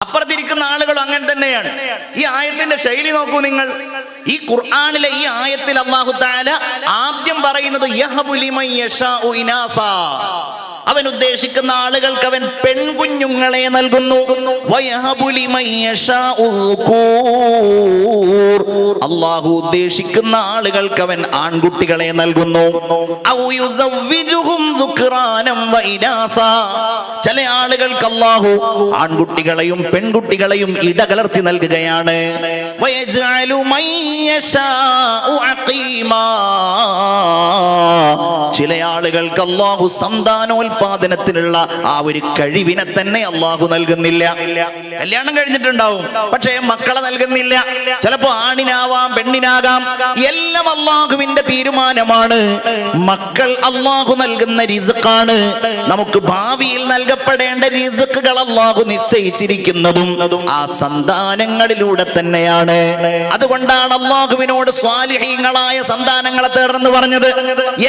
അപ്പുറത്തിരിക്കുന്ന ആളുകളും അങ്ങനെ തന്നെയാണ്. ഈ ആയത്തിന്റെ ശൈലി നോക്കൂ നിങ്ങൾ. ഈ ഖുർആനിലെ ഈ ആയത്തിൽ അല്ലാഹു തആല ആദ്യം പറയുന്നത് യഹബു ലിമൻ യശാഉ ഇനാസാ, അവൻ ഉദ്ദേശിക്കുന്ന ആളുകൾക്ക് അവൻ പെൺകുഞ്ഞുങ്ങളെ നൽകുന്നു. വയഹബു ലിമൻ യശാഉ ദുകൂർ, അല്ലാഹു ഉദ്ദേശിക്കുന്ന ആളുകൾക്ക് അവൻ ആൺകുട്ടികളെ നൽകുന്നു. ഔ യുസവ്വിജുഹും ദുക്റാനം വഇനാസാ, ചില ആളുകൾക്ക് അല്ലാഹു ആൺകുട്ടികളെയും പെൺകുട്ടികളെയും ഇടകലർത്തി നൽകുകയാണ്. വയജ്അലു മൻ യശാഉ അഖീമാ, ചില ആളുകൾക്ക് അല്ലാഹു സന്താനോൽപാദനത്തിനുള്ള ആ ഒരു കഴിവിനെ തന്നെ അല്ലാഹു നൽകുന്നില്ല. കല്യാണം കഴിഞ്ഞിട്ടുണ്ടാവും, പക്ഷേ മക്കളെ നൽകുന്നില്ല. ചിലപ്പോ ആണിനാവാം പെണ്ണിനാകാം, എല്ലാം അല്ലാഹുവിന്റെ തീരുമാനമാണ്. മക്കൾ അല്ലാഹു നൽകുന്ന റിസ്ഖാണ്. നമുക്ക് ഭാവിയിൽ നൽകപ്പെടേണ്ട റിസ്ഖുകൾ അല്ലാഹു നിശ്ചയിച്ചിരിക്കുന്നതും ആ സന്താനങ്ങളിലൂടെ തന്നെയാണ്. അതുകൊണ്ടാണ് അല്ലാഹുവിനോട് സ്വാലിഹീങ്ങളായ സന്താനങ്ങളെ തേടുന്നു പറഞ്ഞത്.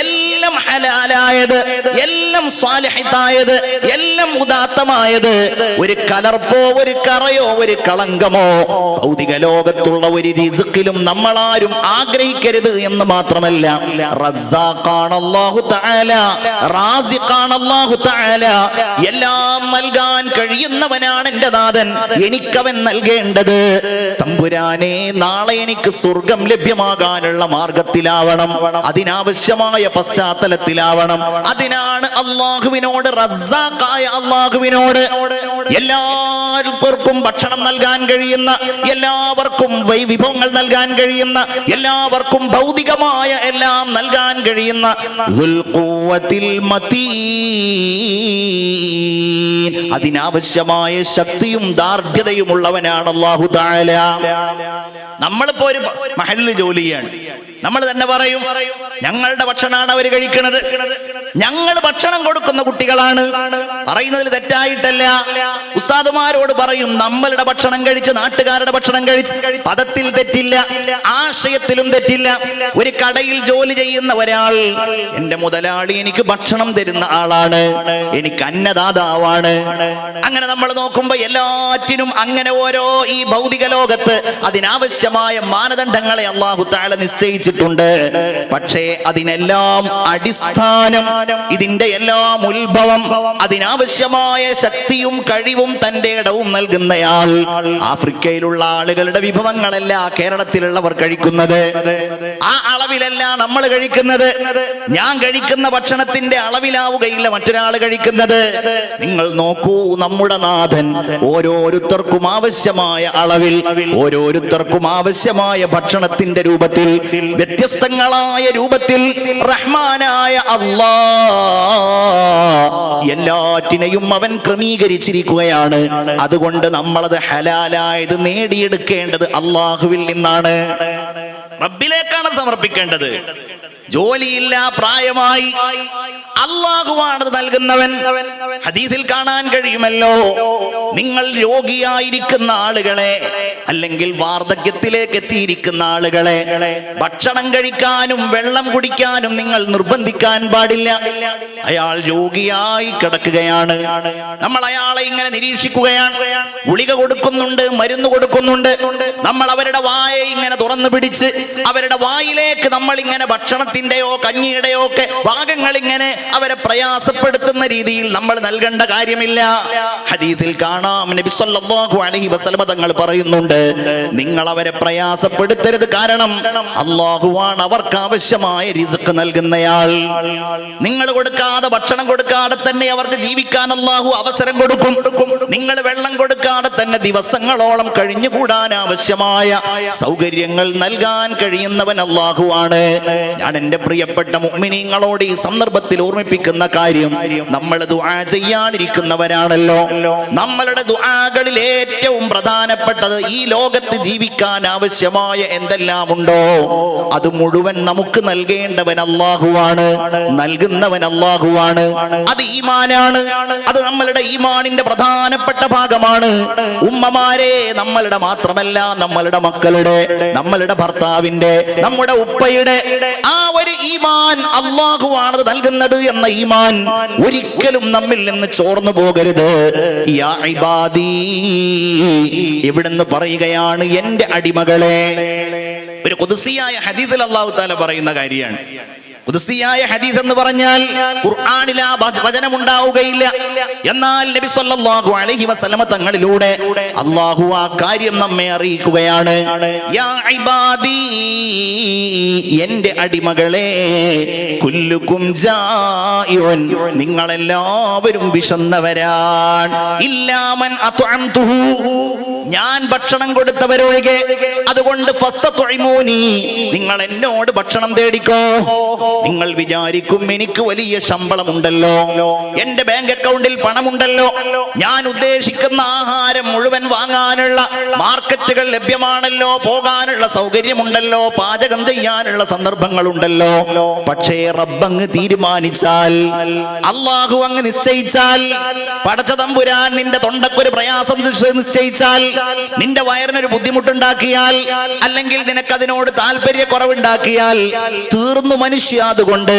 എല്ലാം ഹലാലായത്, എല്ലാം സ്വാലിഹത്തായത്, എല്ലാം ഉദാത്തമായത്, ഒരു കലർപ്പോ ഒരു കറയോ ഒരു കളങ്കമോ ഭൗതിക ലോകത്തുള്ള ഒരു റിസ്ഖിലും നമ്മളാരും ആഗ്രഹിക്കരുത് എന്ന് മാത്രമല്ല, റസ്സാഖാണ് അല്ലാഹു തആല, റാസിഖാണ് അല്ലാഹു തആല. എല്ലാം നൽകാൻ കഴിയുന്നവനാണ് എൻ്റെ നാഥൻ. എനിക്കവൻ നൽകേണ്ടത് തമ്പുരാനെ നാളെ എനിക്ക് സ്വർഗം ലഭ്യമാകാനുള്ള മാർഗത്തിലാവണം, അതിനാവശ്യമായ പശ്ചാത്തലത്തിലാവണം. അതിനാണ് അല്ലാഹുവിനോട്, റസ്സാഖായ അല്ലാഹുവിനോട് എല്ലാവർക്കും ഭക്ഷണം നൽകാൻ കഴിയുന്ന, എല്ലാവർക്കും വിഭവങ്ങൾ നൽകാൻ കഴിയുന്ന, എല്ലാവർക്കും ഭൗതികമായ എല്ലാം നൽകാൻ കഴിയുന്ന ദുൽ ഖുവ്വത്തിൽ മതീൻ, അതിനാവശ്യമായ ശക്തിയും ദാർഢ്യതയും ഉള്ളവനാണ് അല്ലാഹു തആല. നമ്മളിപ്പോ ഒരു മഹല്ലിൽ ജോലി ചെയ്യാണ്, നമ്മൾ തന്നെ പറയും ഞങ്ങളുടെ ഭക്ഷണമാണ് അവർ കഴിക്കുന്നത്, ഞങ്ങൾ ഭക്ഷണം കൊടുക്കുന്ന കുട്ടികളാണ്. പറയുന്നതിൽ തെറ്റായിട്ടല്ല. ഉസ്താദുമാരോട് പറയും നമ്മളുടെ ഭക്ഷണം കഴിച്ച് നാട്ടുകാരുടെ ഭക്ഷണം കഴിച്ച്, പദത്തിൽ തെറ്റില്ല, ആശയത്തിലും തെറ്റില്ല. ഒരു കടയിൽ ജോലി ചെയ്യുന്ന ഒരാൾ, എന്റെ മുതലാളി എനിക്ക് ഭക്ഷണം തരുന്ന ആളാണ്, എനിക്ക് അന്നദാതാവാണ്. അങ്ങനെ നമ്മൾ നോക്കുമ്പോ എല്ലാറ്റിനും അങ്ങനെ ഓരോ ഈ ഭൗതിക ലോകത്ത് അതിനാവശ്യമായ മാനദണ്ഡങ്ങളെ അല്ലാഹു തആല നിശ്ചയിച്ചിട്ടുണ്ട്. പക്ഷേ അതിനെല്ലാം അടിസ്ഥാനം, ഇതിന്റെ എല്ലാം ഉത്ഭവം, അതിനാവശ്യമായ ശക്തിയും കഴിവും തന്റെ ഇടവും നൽകുന്നയാൾ ആഫ്രിക്കയിലുള്ള ആളുകളുടെ വിഭവങ്ങളല്ല കേരളത്തിലുള്ളവർ കഴിക്കുന്നത്. ആ അളവിലല്ല നമ്മൾ കഴിക്കുന്നത്. ഞാൻ കഴിക്കുന്ന ഭക്ഷണത്തിന്റെ അളവിലാവുകയില്ല മറ്റൊരാൾ കഴിക്കുന്നത്. നിങ്ങൾ നോക്കൂ, നമ്മുടെ നാഥൻ ഓരോരുത്തർക്കും ആവശ്യമായ അളവിൽ, ഓരോരുത്തർക്കും ആവശ്യമായ ഭക്ഷണത്തിന്റെ രൂപത്തിൽ, വ്യത്യസ്തങ്ങളായ രൂപത്തിൽ റഹ്മാനായ അല്ലാഹ് എല്ലാറ്റിനെയും അവൻ ക്രമീകരിച്ചിരിക്കുകയാണ്. അതുകൊണ്ട് നമ്മളത് ഹലാലായത് നേടിയെടുക്കേണ്ടത് അല്ലാഹുവിൽ നിന്നാണ്, റബ്ബിലേക്കാണ് സമർപ്പിക്കേണ്ടത്. ജോലിയില്ല, പ്രായമായി, അല്ലാഹുവാണ് നൽകുന്നവൻ. ഹദീസിൽ കാണാൻ കഴിയുമല്ലോ, നിങ്ങൾ രോഗിയായിരിക്കുന്ന ആളുകളെ, അല്ലെങ്കിൽ വാർദ്ധക്യത്തിലേക്ക് എത്തിയിരിക്കുന്ന ആളുകളെ ഭക്ഷണം കഴിക്കാനും വെള്ളം കുടിക്കാനും നിങ്ങൾ നിർബന്ധിക്കാൻ പാടില്ല. അയാൾ രോഗിയായി കിടക്കുകയാണ്, നമ്മൾ അയാളെ ഇങ്ങനെ നിരീക്ഷിക്കുകയാണ്. ഗുളിക കൊടുക്കുന്നുണ്ട്, മരുന്ന് കൊടുക്കുന്നുണ്ട്. നമ്മൾ അവരുടെ വായെ ഇങ്ങനെ തുറന്നു പിടിച്ച് അവരുടെ വായിലേക്ക് നമ്മൾ ഇങ്ങനെ ഭക്ഷണത്തിന്റെയോ കഞ്ഞിയുടെയോ ഒക്കെ ഭാഗങ്ങൾ ഇങ്ങനെ അവരെ പ്രയാസപ്പെടുത്തുന്ന രീതിയിൽ നമ്മൾ നൽകേണ്ട കാര്യമില്ല. ഹദീസിൽ കാണാം, നബി സല്ലല്ലാഹു അലൈഹി വസല്ലം തങ്ങൾ പറയുന്നുണ്ട്, നിങ്ങൾ അവരെ പ്രയാസപ്പെടുത്തരുത്, കാരണം അല്ലാഹുവാണ് അവർക്ക് ആവശ്യമായ റിസ്ക് നൽകുന്നയാൾ. നിങ്ങൾ കൊടുക്കാതെ, ഭക്ഷണം കൊടുക്കാതെ തന്നെ അവർക്ക് ജീവിക്കാൻ അല്ലാഹു അവസരം കൊടുക്കും. നിങ്ങൾ വെള്ളം കൊടുക്കാതെ തന്നെ ദിവസങ്ങളോളം കഴിഞ്ഞുകൂടാൻ ആവശ്യമായ സൗകര്യങ്ങൾ നൽകാൻ കഴിയുന്നവൻ അല്ലാഹുവാണ്. ഞാൻ എൻ്റെ പ്രിയപ്പെട്ട മുഅ്മിനീങ്ങളോട് ഈ സന്ദർഭത്തിൽ ഓർമ്മിപ്പിക്കുന്ന കാര്യം, നമ്മൾ ദുആ ചെയ്യാനിരിക്കുന്നവരാണല്ലോ. നമ്മളുടെ ദുആകളിൽ ഏറ്റവും പ്രധാനപ്പെട്ടത് ഈ ലോകത്ത് ജീവിക്കാൻ ആവശ്യമായ എന്തെല്ലാം ഉണ്ടോ അത് മുഴുവൻ നമുക്ക് നൽകേണ്ടവൻ അല്ലാഹുവാണ്, നൽകുന്നവൻ അല്ലാഹുവാണ്. അത് ഈമാനാണ്. അത് നമ്മളുടെ ഈമാനിന്റെ പ്രധാനപ്പെട്ട ഭാഗമാണ്. ഉമ്മമാരെ, നമ്മളുടെ മാത്രമല്ല, നമ്മളുടെ മക്കളുടെ, നമ്മളുടെ ഭർത്താവിന്റെ, നമ്മുടെ ഉപ്പയുടെ ആ ഒരു ഈമാൻ അല്ലാഹുവാണ് നൽകുന്നത് എന്ന ഈമാൻ ഒരിക്കലും നമ്മിൽ നിന്ന് ചോർന്നു പോകരുത്. യാ ഇബാദി, ഇവിടുന്ന് പറയുകയാണ് എന്റെ അടിമകളെ. ഒരു ഖുദ്സിയായ ഹദീസിൽ അല്ലാഹു തആല പറയുന്ന കാര്യമാണ്. ഖുദ്സിയായ ഹദീസ് എന്ന് പറഞ്ഞാൽ ഖുർആനിൽ ആ വചനം ഉണ്ടാവുകയില്ല. എന്നാൽ നബി സല്ലല്ലാഹു അലൈഹി വസല്ലമ തങ്ങളിലൂടെ അല്ലാഹു ആ കാര്യം നമ്മെ അറിയിക്കുകയാണ്. യാ ഇബാദി, എന്റെ അടിമകളെ, കുല്ലുകും ജാഇഉൻ, നിങ്ങളെല്ലാവരും വിശന്നവരാണ്. ഇല്ലാ മൻ അത്അംതുഹു, ഞാൻ ഭക്ഷണം കൊടുത്തവരൊഴികെ. അതുകൊണ്ട് ഫസ്തതുഇമൂനി, നിങ്ങൾ എന്നോട് ഭക്ഷണം തേടിക്കോ. നിങ്ങൾ വിചാരിക്കും എനിക്ക് വലിയ ശമ്പളമുണ്ടല്ലോ, എന്റെ ബാങ്ക് അക്കൗണ്ടിൽ പണമുണ്ടല്ലോ, ഞാൻ ഉദ്ദേശിക്കുന്ന ആഹാരം മുഴുവൻ വാങ്ങാനുള്ള മാർക്കറ്റുകൾ ലഭ്യമാണല്ലോ, പോകാനുള്ള സൗകര്യമുണ്ടല്ലോ, പാചകം ചെയ്യാനുള്ള സന്ദർഭങ്ങളുണ്ടല്ലോ. പക്ഷേ റബ്ബങ്ങ് തീരുമാനിച്ചാൽ, അല്ലാഹു അങ്ങ് നിശ്ചയിച്ചാൽ, പടച്ച തമ്പുരാൻ നിന്റെ തൊണ്ടക്കൊരു പ്രയാസം നിശ്ചയിച്ചാൽ, നിന്റെ വയറിനൊരു ബുദ്ധിമുട്ടുണ്ടാക്കിയാൽ, അല്ലെങ്കിൽ നിനക്കതിനോട് താല്പര്യക്കുറവുണ്ടാക്കിയാൽ, തീർന്നു മനുഷ്യ. അതുകൊണ്ട്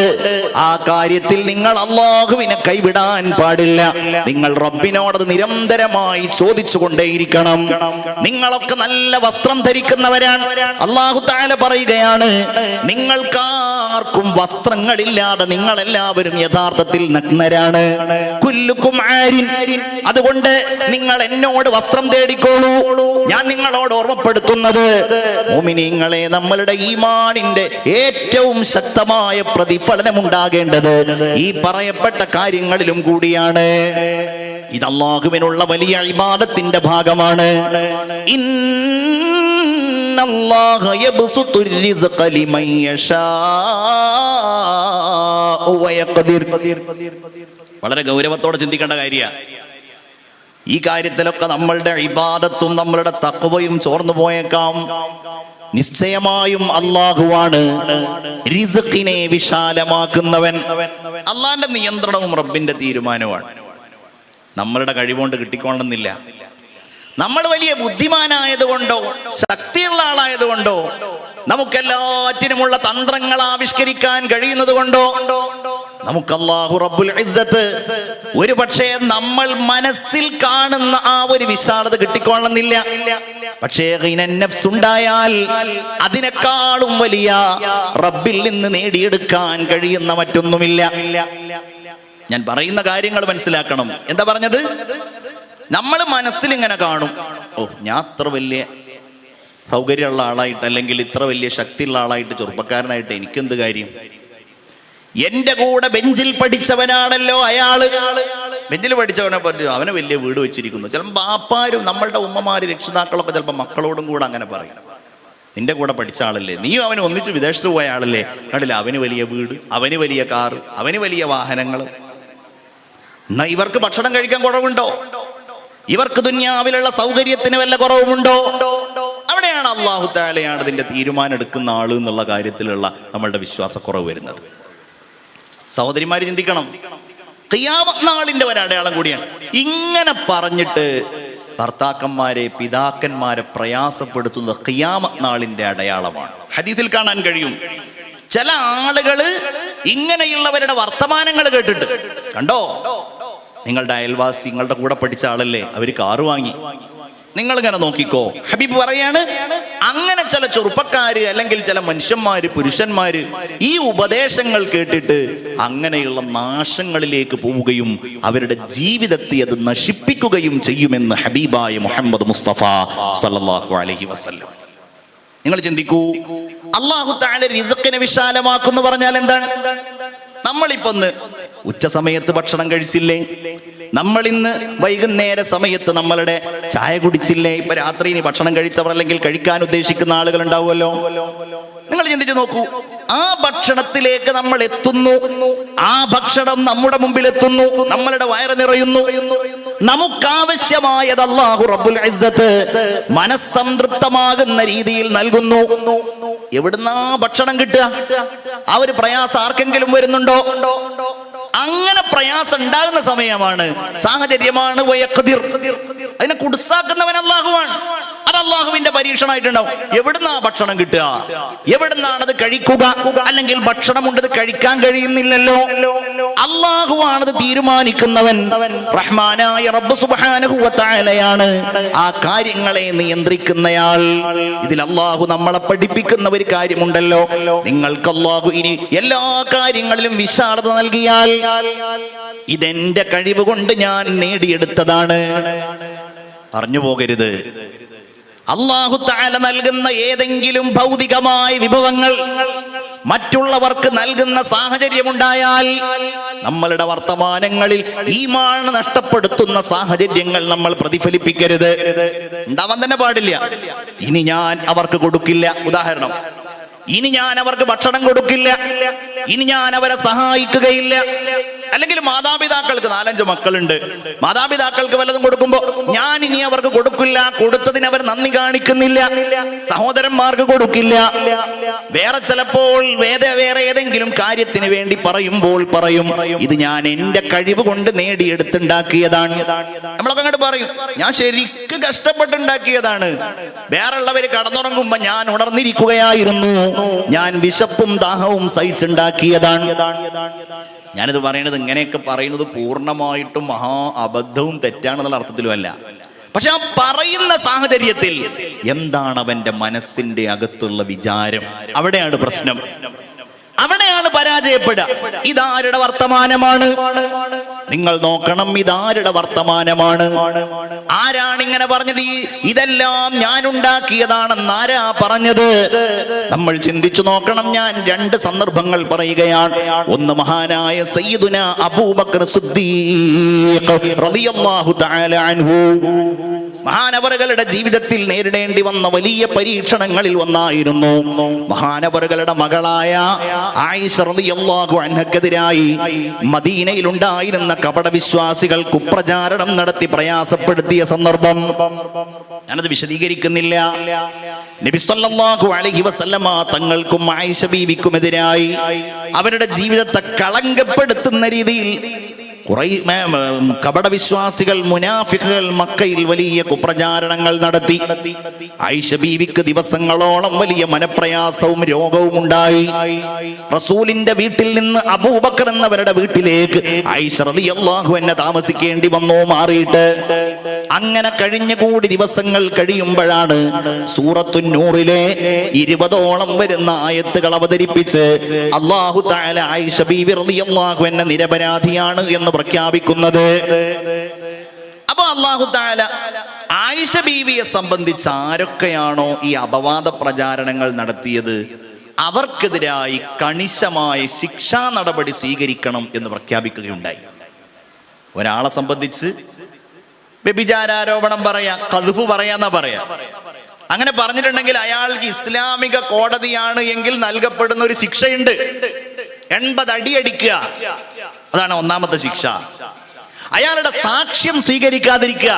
ആ കാര്യത്തിൽ നിങ്ങൾ അല്ലാഹുവിനെ കൈവിടാൻ പാടില്ല. നിങ്ങൾ റബ്ബിനോട് നിരന്തരമായി ചോദിച്ചുകൊണ്ടേയിരിക്കണം. നിങ്ങളൊക്കെ നല്ല വസ്ത്രം ധരിക്കുന്നവരാണ്. അല്ലാഹു തആല പറയുകയാണ്, നിങ്ങൾക്കാർക്കും വസ്ത്രങ്ങളില്ലാതെ നിങ്ങളെല്ലാവരും യഥാർത്ഥത്തിൽ നഗ്നരാണ്. കുല്ലുക്കും ആരിൻ, അതുകൊണ്ട് നിങ്ങൾ എന്നോട് വസ്ത്രം തേടിക്കോളൂ. ഞാൻ നിങ്ങളോട് ഓർമ്മപ്പെടുത്തുന്നത്, മുഅ്മിനീങ്ങളെ, നമ്മളുടെ ഈമാനിന്റെ ഏറ്റവും ശക്തമായ പ്രതിഫലനം ഉണ്ടാകേണ്ടത് ഈ പറയപ്പെട്ട കാര്യങ്ങളിലും കൂടിയാണ്. ഇത് അല്ലാഹുവിനുള്ള വലിയ ഇബാദത്തിന്റെ ഭാഗമാണ്. ഇന്നല്ലാഹ യബ്സുത്തുർ റിസ്ഖ ലിമൻ യശാഉ വയഖ്ദിർ. വളരെ ഗൗരവത്തോടെ ചിന്തിക്കേണ്ട കാര്യമാണ്. ഈ കാര്യത്തിലൊക്കെ നമ്മളുടെ ഇബാദത്തും നമ്മളുടെ തഖ്വയും ചോർന്നു പോയേക്കാം. നിശ്ചയമായും അല്ലാഹുവാണ് റിസ്ഖിനെ വിശാലമാക്കുന്നവൻ. അള്ളാന്റെ നിയന്ത്രണവും റബ്ബിന്റെ തീരുമാനവുമാണ്. നമ്മളുടെ കഴിവുകൊണ്ട് കിട്ടിക്കൊള്ളുന്നില്ല. നമ്മൾ വലിയ ബുദ്ധിമാനായതുകൊണ്ടോ ശക്തിയുള്ള ആളായതുകൊണ്ടോ നമുക്കെല്ലാറ്റിനുമുള്ള തന്ത്രങ്ങൾ ആവിഷ്കരിക്കാൻ കഴിയുന്നത് കൊണ്ടോ നമുക്ക് അല്ലാഹു റബ്ബുൽ ഇസ്സത്ത് ഒരു പക്ഷേ നമ്മൾ മനസ്സിൽ കാണുന്ന ആ ഒരു വിശാലത കിട്ടിക്കൊള്ളുന്നില്ല. പക്ഷേ നഫ്സ് ഉണ്ടായാൽ അതിനേക്കാളും വലിയ റബ്ബിൽ നിന്ന് നേടിയെടുക്കാൻ കഴിയുന്ന മറ്റൊന്നുമില്ല. ഞാൻ പറയുന്ന കാര്യങ്ങൾ മനസ്സിലാക്കണം. എന്താ പറഞ്ഞത്? നമ്മൾ മനസ്സിൽ ഇങ്ങനെ കാണും, ഓ ഞാൻ അത്ര വലിയ സൗകര്യമുള്ള ആളായിട്ട്, അല്ലെങ്കിൽ ഇത്ര വലിയ ശക്തിയുള്ള ആളായിട്ട്, ചെറുപ്പക്കാരനായിട്ട് എനിക്കെന്ത് കാര്യം? എന്റെ കൂടെ ബെഞ്ചിൽ പഠിച്ചവനാണല്ലോ അയാള്. ബെഞ്ചിൽ പഠിച്ചവനെ പറ്റി അവനെ വലിയ വീട് വെച്ചിരിക്കുന്നു. ചിലപ്പോൾ ബാപ്പാരും നമ്മളുടെ ഉമ്മമാര് രക്ഷിതാക്കളൊക്കെ ചിലപ്പോൾ മക്കളോടും കൂടെ അങ്ങനെ പറയും, നിന്റെ കൂടെ പഠിച്ച ആളല്ലേ, നീയും അവന് ഒന്നിച്ച് വിദേശത്ത് പോയ ആളല്ലേ, കണ്ടില്ല അവന് വലിയ വീട്, അവന് വലിയ കാറ്, അവന് വലിയ വാഹനങ്ങൾ. എന്നാ ഇവർക്ക് ഭക്ഷണം കഴിക്കാൻ കുറവുണ്ടോ? ഇവർക്ക് ദുനിയാവിലുള്ള സൗകര്യത്തിന് വല്ല കുറവുമുണ്ടോ? അവിടെയാണ് അല്ലാഹു തആലയാണ് ഇതിന്റെ തീരുമാനം എടുക്കുന്ന ആള് എന്നുള്ള കാര്യത്തിലുള്ള നമ്മളുടെ വിശ്വാസക്കുറവ് വരുന്നത്. സഹോദരിമാര് ചിന്തിക്കണം, ഖിയാമത്ത് നാളിന്റെ ഒരു അടയാളം കൂടിയാണ്. ഇങ്ങനെ പറഞ്ഞിട്ട് ഭർത്താക്കന്മാരെ പിതാക്കന്മാരെ പ്രയാസപ്പെടുത്തുന്ന ഖിയാമത്ത് നാളിന്റെ അടയാളമാണ്. ഹദീസിൽ കാണാൻ കഴിയും, ചില ആളുകള് ഇങ്ങനെയുള്ളവരുടെ വർത്തമാനങ്ങൾ കേട്ടിട്ട്, കണ്ടോ നിങ്ങളുടെ അയൽവാസി നിങ്ങളുടെ കൂടെ പഠിച്ച ആളല്ലേ, അവര് കാറ് വാങ്ങി, നിങ്ങളിങ്ങനെ നോക്കിക്കോ. ഹബീബ് പറയാണ്, അങ്ങനെ ചില ചെറുപ്പക്കാര് അല്ലെങ്കിൽ ചില മനുഷ്യന്മാര് പുരുഷന്മാര് ഈ ഉപദേശങ്ങൾ കേട്ടിട്ട് അങ്ങനെയുള്ള നാശങ്ങളിലേക്ക് പോവുകയും അവരുടെ ജീവിതത്തെ അത് നശിപ്പിക്കുകയും ചെയ്യുമെന്ന് ഹബീബായ മുഹമ്മദ് മുസ്തഫ സല്ലല്ലാഹു അലൈഹി വസല്ലം. നിങ്ങൾ ചിന്തിക്കൂ, അല്ലാഹു തആല റിസ്ഖിനെ വിശാലമാക്കുന്നു പറഞ്ഞാൽ എന്താണ്? നമ്മളിപ്പോ ഒന്ന് ഉച്ച സമയത്ത് ഭക്ഷണം കഴിച്ചില്ലേ, നമ്മൾ ഇന്ന് വൈകുന്നേര സമയത്ത് നമ്മളുടെ ചായ കുടിച്ചില്ലേ, ഇപ്പൊ രാത്രി ഇനി ഭക്ഷണം കഴിച്ചവർ അല്ലെങ്കിൽ കഴിക്കാൻ ഉദ്ദേശിക്കുന്ന ആളുകൾ ഉണ്ടാവുമല്ലോ. നിങ്ങൾ ചിന്തിച്ചു നോക്കൂ, ആ ഭക്ഷണത്തിലേക്ക് നമ്മൾ എത്തുന്നു, ആ ഭക്ഷണം നമ്മുടെ മുമ്പിൽ എത്തുന്നു, നമ്മളുടെ വയറ് നിറയുന്നു, നമുക്കാവശ്യമായത് അല്ലാഹു റബ്ബുൽ ഇസ്സത്ത് മനസ്സംതൃപ്തമാകുന്ന രീതിയിൽ നൽകുന്നു. എവിടുന്നാ ഭക്ഷണം കിട്ടുക? ആ ഒരു പ്രയാസം ആർക്കെങ്കിലും വരുന്നുണ്ടോ? അങ്ങനെ പ്രയാസം ഉണ്ടാകുന്ന സമയമാണ്, സാഹചര്യമാണ്. അതിനെ കുടുസാക്കുന്നവൻ അല്ലാഹുവാണ്. അത് അള്ളാഹുവിന്റെ പരീക്ഷണമായിട്ടുണ്ടാവും. എവിടുന്നാ ഭക്ഷണം കിട്ടുക, എവിടുന്നാണത് കഴിക്കുക, അല്ലെങ്കിൽ ഭക്ഷണം ഉണ്ടത് കഴിക്കാൻ കഴിയുന്നില്ലല്ലോ. അള്ളാഹുവാണത് തീരുമാനിക്കുന്നവൻ. റഹ്മാനായ റബ്ബ് സുബ്ഹാനഹു വ തആലയാണ് ആ കാര്യങ്ങളെ നിയന്ത്രിക്കുന്നയാൾ. ഇതിൽ അള്ളാഹു നമ്മളെ പഠിപ്പിക്കുന്ന ഒരു കാര്യമുണ്ടല്ലോ, നിങ്ങൾക്ക് അള്ളാഹു ഇനി എല്ലാ കാര്യങ്ങളിലും വിശാലത നൽകിയാൽ ഇതെന്റെ കഴിവ് കൊണ്ട് ഞാൻ നേടിയെടുത്തതാണ് പറഞ്ഞു പോകരുത്. അല്ലാഹു തആല നൽകുന്ന ഏതെങ്കിലും ഭൗതികമായ വിഭവങ്ങൾ മറ്റുള്ളവർക്ക് നൽകുന്ന സാഹചര്യമുണ്ടായാൽ നമ്മളുടെ വർത്തമാനങ്ങളിൽ ഈമാൻ നഷ്ടപ്പെടുത്തുന്ന സാഹചര്യങ്ങൾ നമ്മൾ പ്രതിഫലിപ്പിക്കരുത്. ഉണ്ടാവാൻ തന്നെ പാടില്ല. ഇനി ഞാൻ അവർക്ക് കൊടുക്കില്ല, ഉദാഹരണം, ഇനി ഞാൻ അവർക്ക് ഭക്ഷണം കൊടുക്കില്ല, ഇനി ഞാൻ അവരെ സഹായിക്കുകയില്ല. അല്ലെങ്കിൽ മാതാപിതാക്കൾക്ക് 4-5 മക്കളുണ്ട്, മാതാപിതാക്കൾക്ക് വല്ലതും കൊടുക്കുമ്പോ ഞാൻ ഇനി അവർക്ക് കൊടുക്കില്ല, കൊടുത്തതിന് അവർ നന്ദി കാണിക്കുന്നില്ല. സഹോദരന്മാർക്ക് കൊടുക്കില്ല. വേറെ ചിലപ്പോൾ വേറെ ഏതെങ്കിലും കാര്യത്തിന് വേണ്ടി പറയുമ്പോൾ പറയും, ഇത് ഞാൻ എന്റെ കഴിവ് കൊണ്ട് നേടിയെടുത്തുണ്ടാക്കിയതാണ്. നമ്മളൊക്കെ അങ്ങോട്ട് പറയും, ഞാൻ ശരിക്ക് കഷ്ടപ്പെട്ടുണ്ടാക്കിയതാണ്. വേറെയുള്ളവര് കടന്നുറങ്ങുമ്പോ ഞാൻ ഉണർന്നിരിക്കുകയായിരുന്നു, ഞാൻ വിശപ്പും ദാഹവും സഹിച്ചുണ്ടാക്കിയതാണ്. ഞാനിത് പറയുന്നത്, ഇങ്ങനെയൊക്കെ പറയുന്നത് പൂർണ്ണമായിട്ടും മഹാ അബദ്ധവും തെറ്റാണെന്നുള്ള അർത്ഥത്തിലും അല്ല. പക്ഷെ ആ പറയുന്ന സാഹചര്യത്തിൽ എന്താണ് അവന്റെ മനസ്സിന്റെ അകത്തുള്ള വിചാരം, അവിടെയാണ് പ്രശ്നം, അവിടെയാണ് പരാജയപ്പെടുക. ഇതാരുടെ വർത്തമാനമാണ്? നിങ്ങൾ നോക്കണം, ഇതാരുടെ വർത്തമാനമാണ്? ആരാണ് ഇങ്ങനെ പറഞ്ഞത്? ഇതെല്ലാം ഞാൻ ഉണ്ടാക്കിയതാണെന്ന് ആരാ പറഞ്ഞത്? നമ്മൾ ചിന്തിച്ചു നോക്കണം. ഞാൻ 2 സന്ദർഭങ്ങൾ പറയുകയാണ്. ഒന്ന്, മഹാനായ സയ്യിദുനാ അബൂബക്കർ സിദ്ദീഖ് റളിയല്ലാഹു തആല അൻഹു. മഹാനവറുകളുടെ ജീവിതത്തിൽ നേരിടേണ്ടി വന്ന വലിയ പരീക്ഷണങ്ങളിൽ ഒന്നായിരുന്നു മഹാനവറുകളുടെ മകളായ ആയിഷ റളിയല്ലാഹു അൻഹക്കെതിരായി മദീനയിൽ ഉണ്ടായിരുന്ന കപടവിശ്വാസികൾ കുപ്രചാരണം നടത്തി പ്രയാസപ്പെടുത്തിയ സന്ദർഭം. ഞാനത് വിശദീകരിക്കുന്നില്ല. നബി സല്ലല്ലാഹു അലൈഹി വസല്ലമ തങ്ങൾക്കും ആയിഷ ബീവിക്കുമെതിരായി അവരുടെ ജീവിതത്തെ കളങ്കപ്പെടുത്തുന്ന രീതിയിൽ കപടവിശ്വാസികൾ, മുനാഫിഖുകൾ മക്കയിൽ വലിയ കുപ്രചാരണങ്ങൾ നടത്തി. ആയിഷ ബീവിക്ക് ദിവസങ്ങളോളം വലിയ മനപ്രയാസവും രോഗവും ഉണ്ടായി. റസൂലിന്റെ വീട്ടിൽ നിന്ന് അബൂബക്കർ എന്നവരുടെ വീട്ടിലേക്ക് ആയിഷ റളിയല്ലാഹു അൻഹ താമസിക്കേണ്ടി വന്നു, മാറിയിട്ട്. അങ്ങനെ കഴിഞ്ഞുകൂടി ദിവസങ്ങൾ കഴിയുമ്പോഴാണ് സൂറത്തുൻ നൂറിലെ 20ഓളം വരുന്ന ആയത്തുകൾ അവതരിപ്പിച്ച് അല്ലാഹു തആല ആയിഷ ബീവി റളിയല്ലാഹു അൻഹ നിരപരാധിയാണ് എന്ന് പ്രഖ്യാപിക്കുന്നത്. അപ്പൊ അല്ലാഹു തആല ആയിഷ ബീവിയെ സംബന്ധിച്ച് ആരൊക്കെയാണോ ഈ അപവാദ പ്രചാരണങ്ങൾ നടത്തിയത് അവർക്കെതിരായി കണിശമായ ശിക്ഷാ നടപടി സ്വീകരിക്കണം എന്ന് പ്രഖ്യാപിക്കുകയുണ്ടായി. ഒരാളെ സംബന്ധിച്ച് വ്യഭിചാരോപണം പറയാ, ഖദ്ഫ് പറയാന്നാ പറയാ. അങ്ങനെ പറഞ്ഞിട്ടുണ്ടെങ്കിൽ അയാൾക്ക് ഇസ്ലാമിക കോടതിയാണ് എങ്കിൽ നൽകപ്പെടുന്ന ഒരു ശിക്ഷയുണ്ട്, 80 അടിയടിക്കുക. അതാണ് ഒന്നാമത്തെ ശിക്ഷ. അയാളുടെ സാക്ഷ്യം സ്വീകരിക്കാതിരിക്കുക,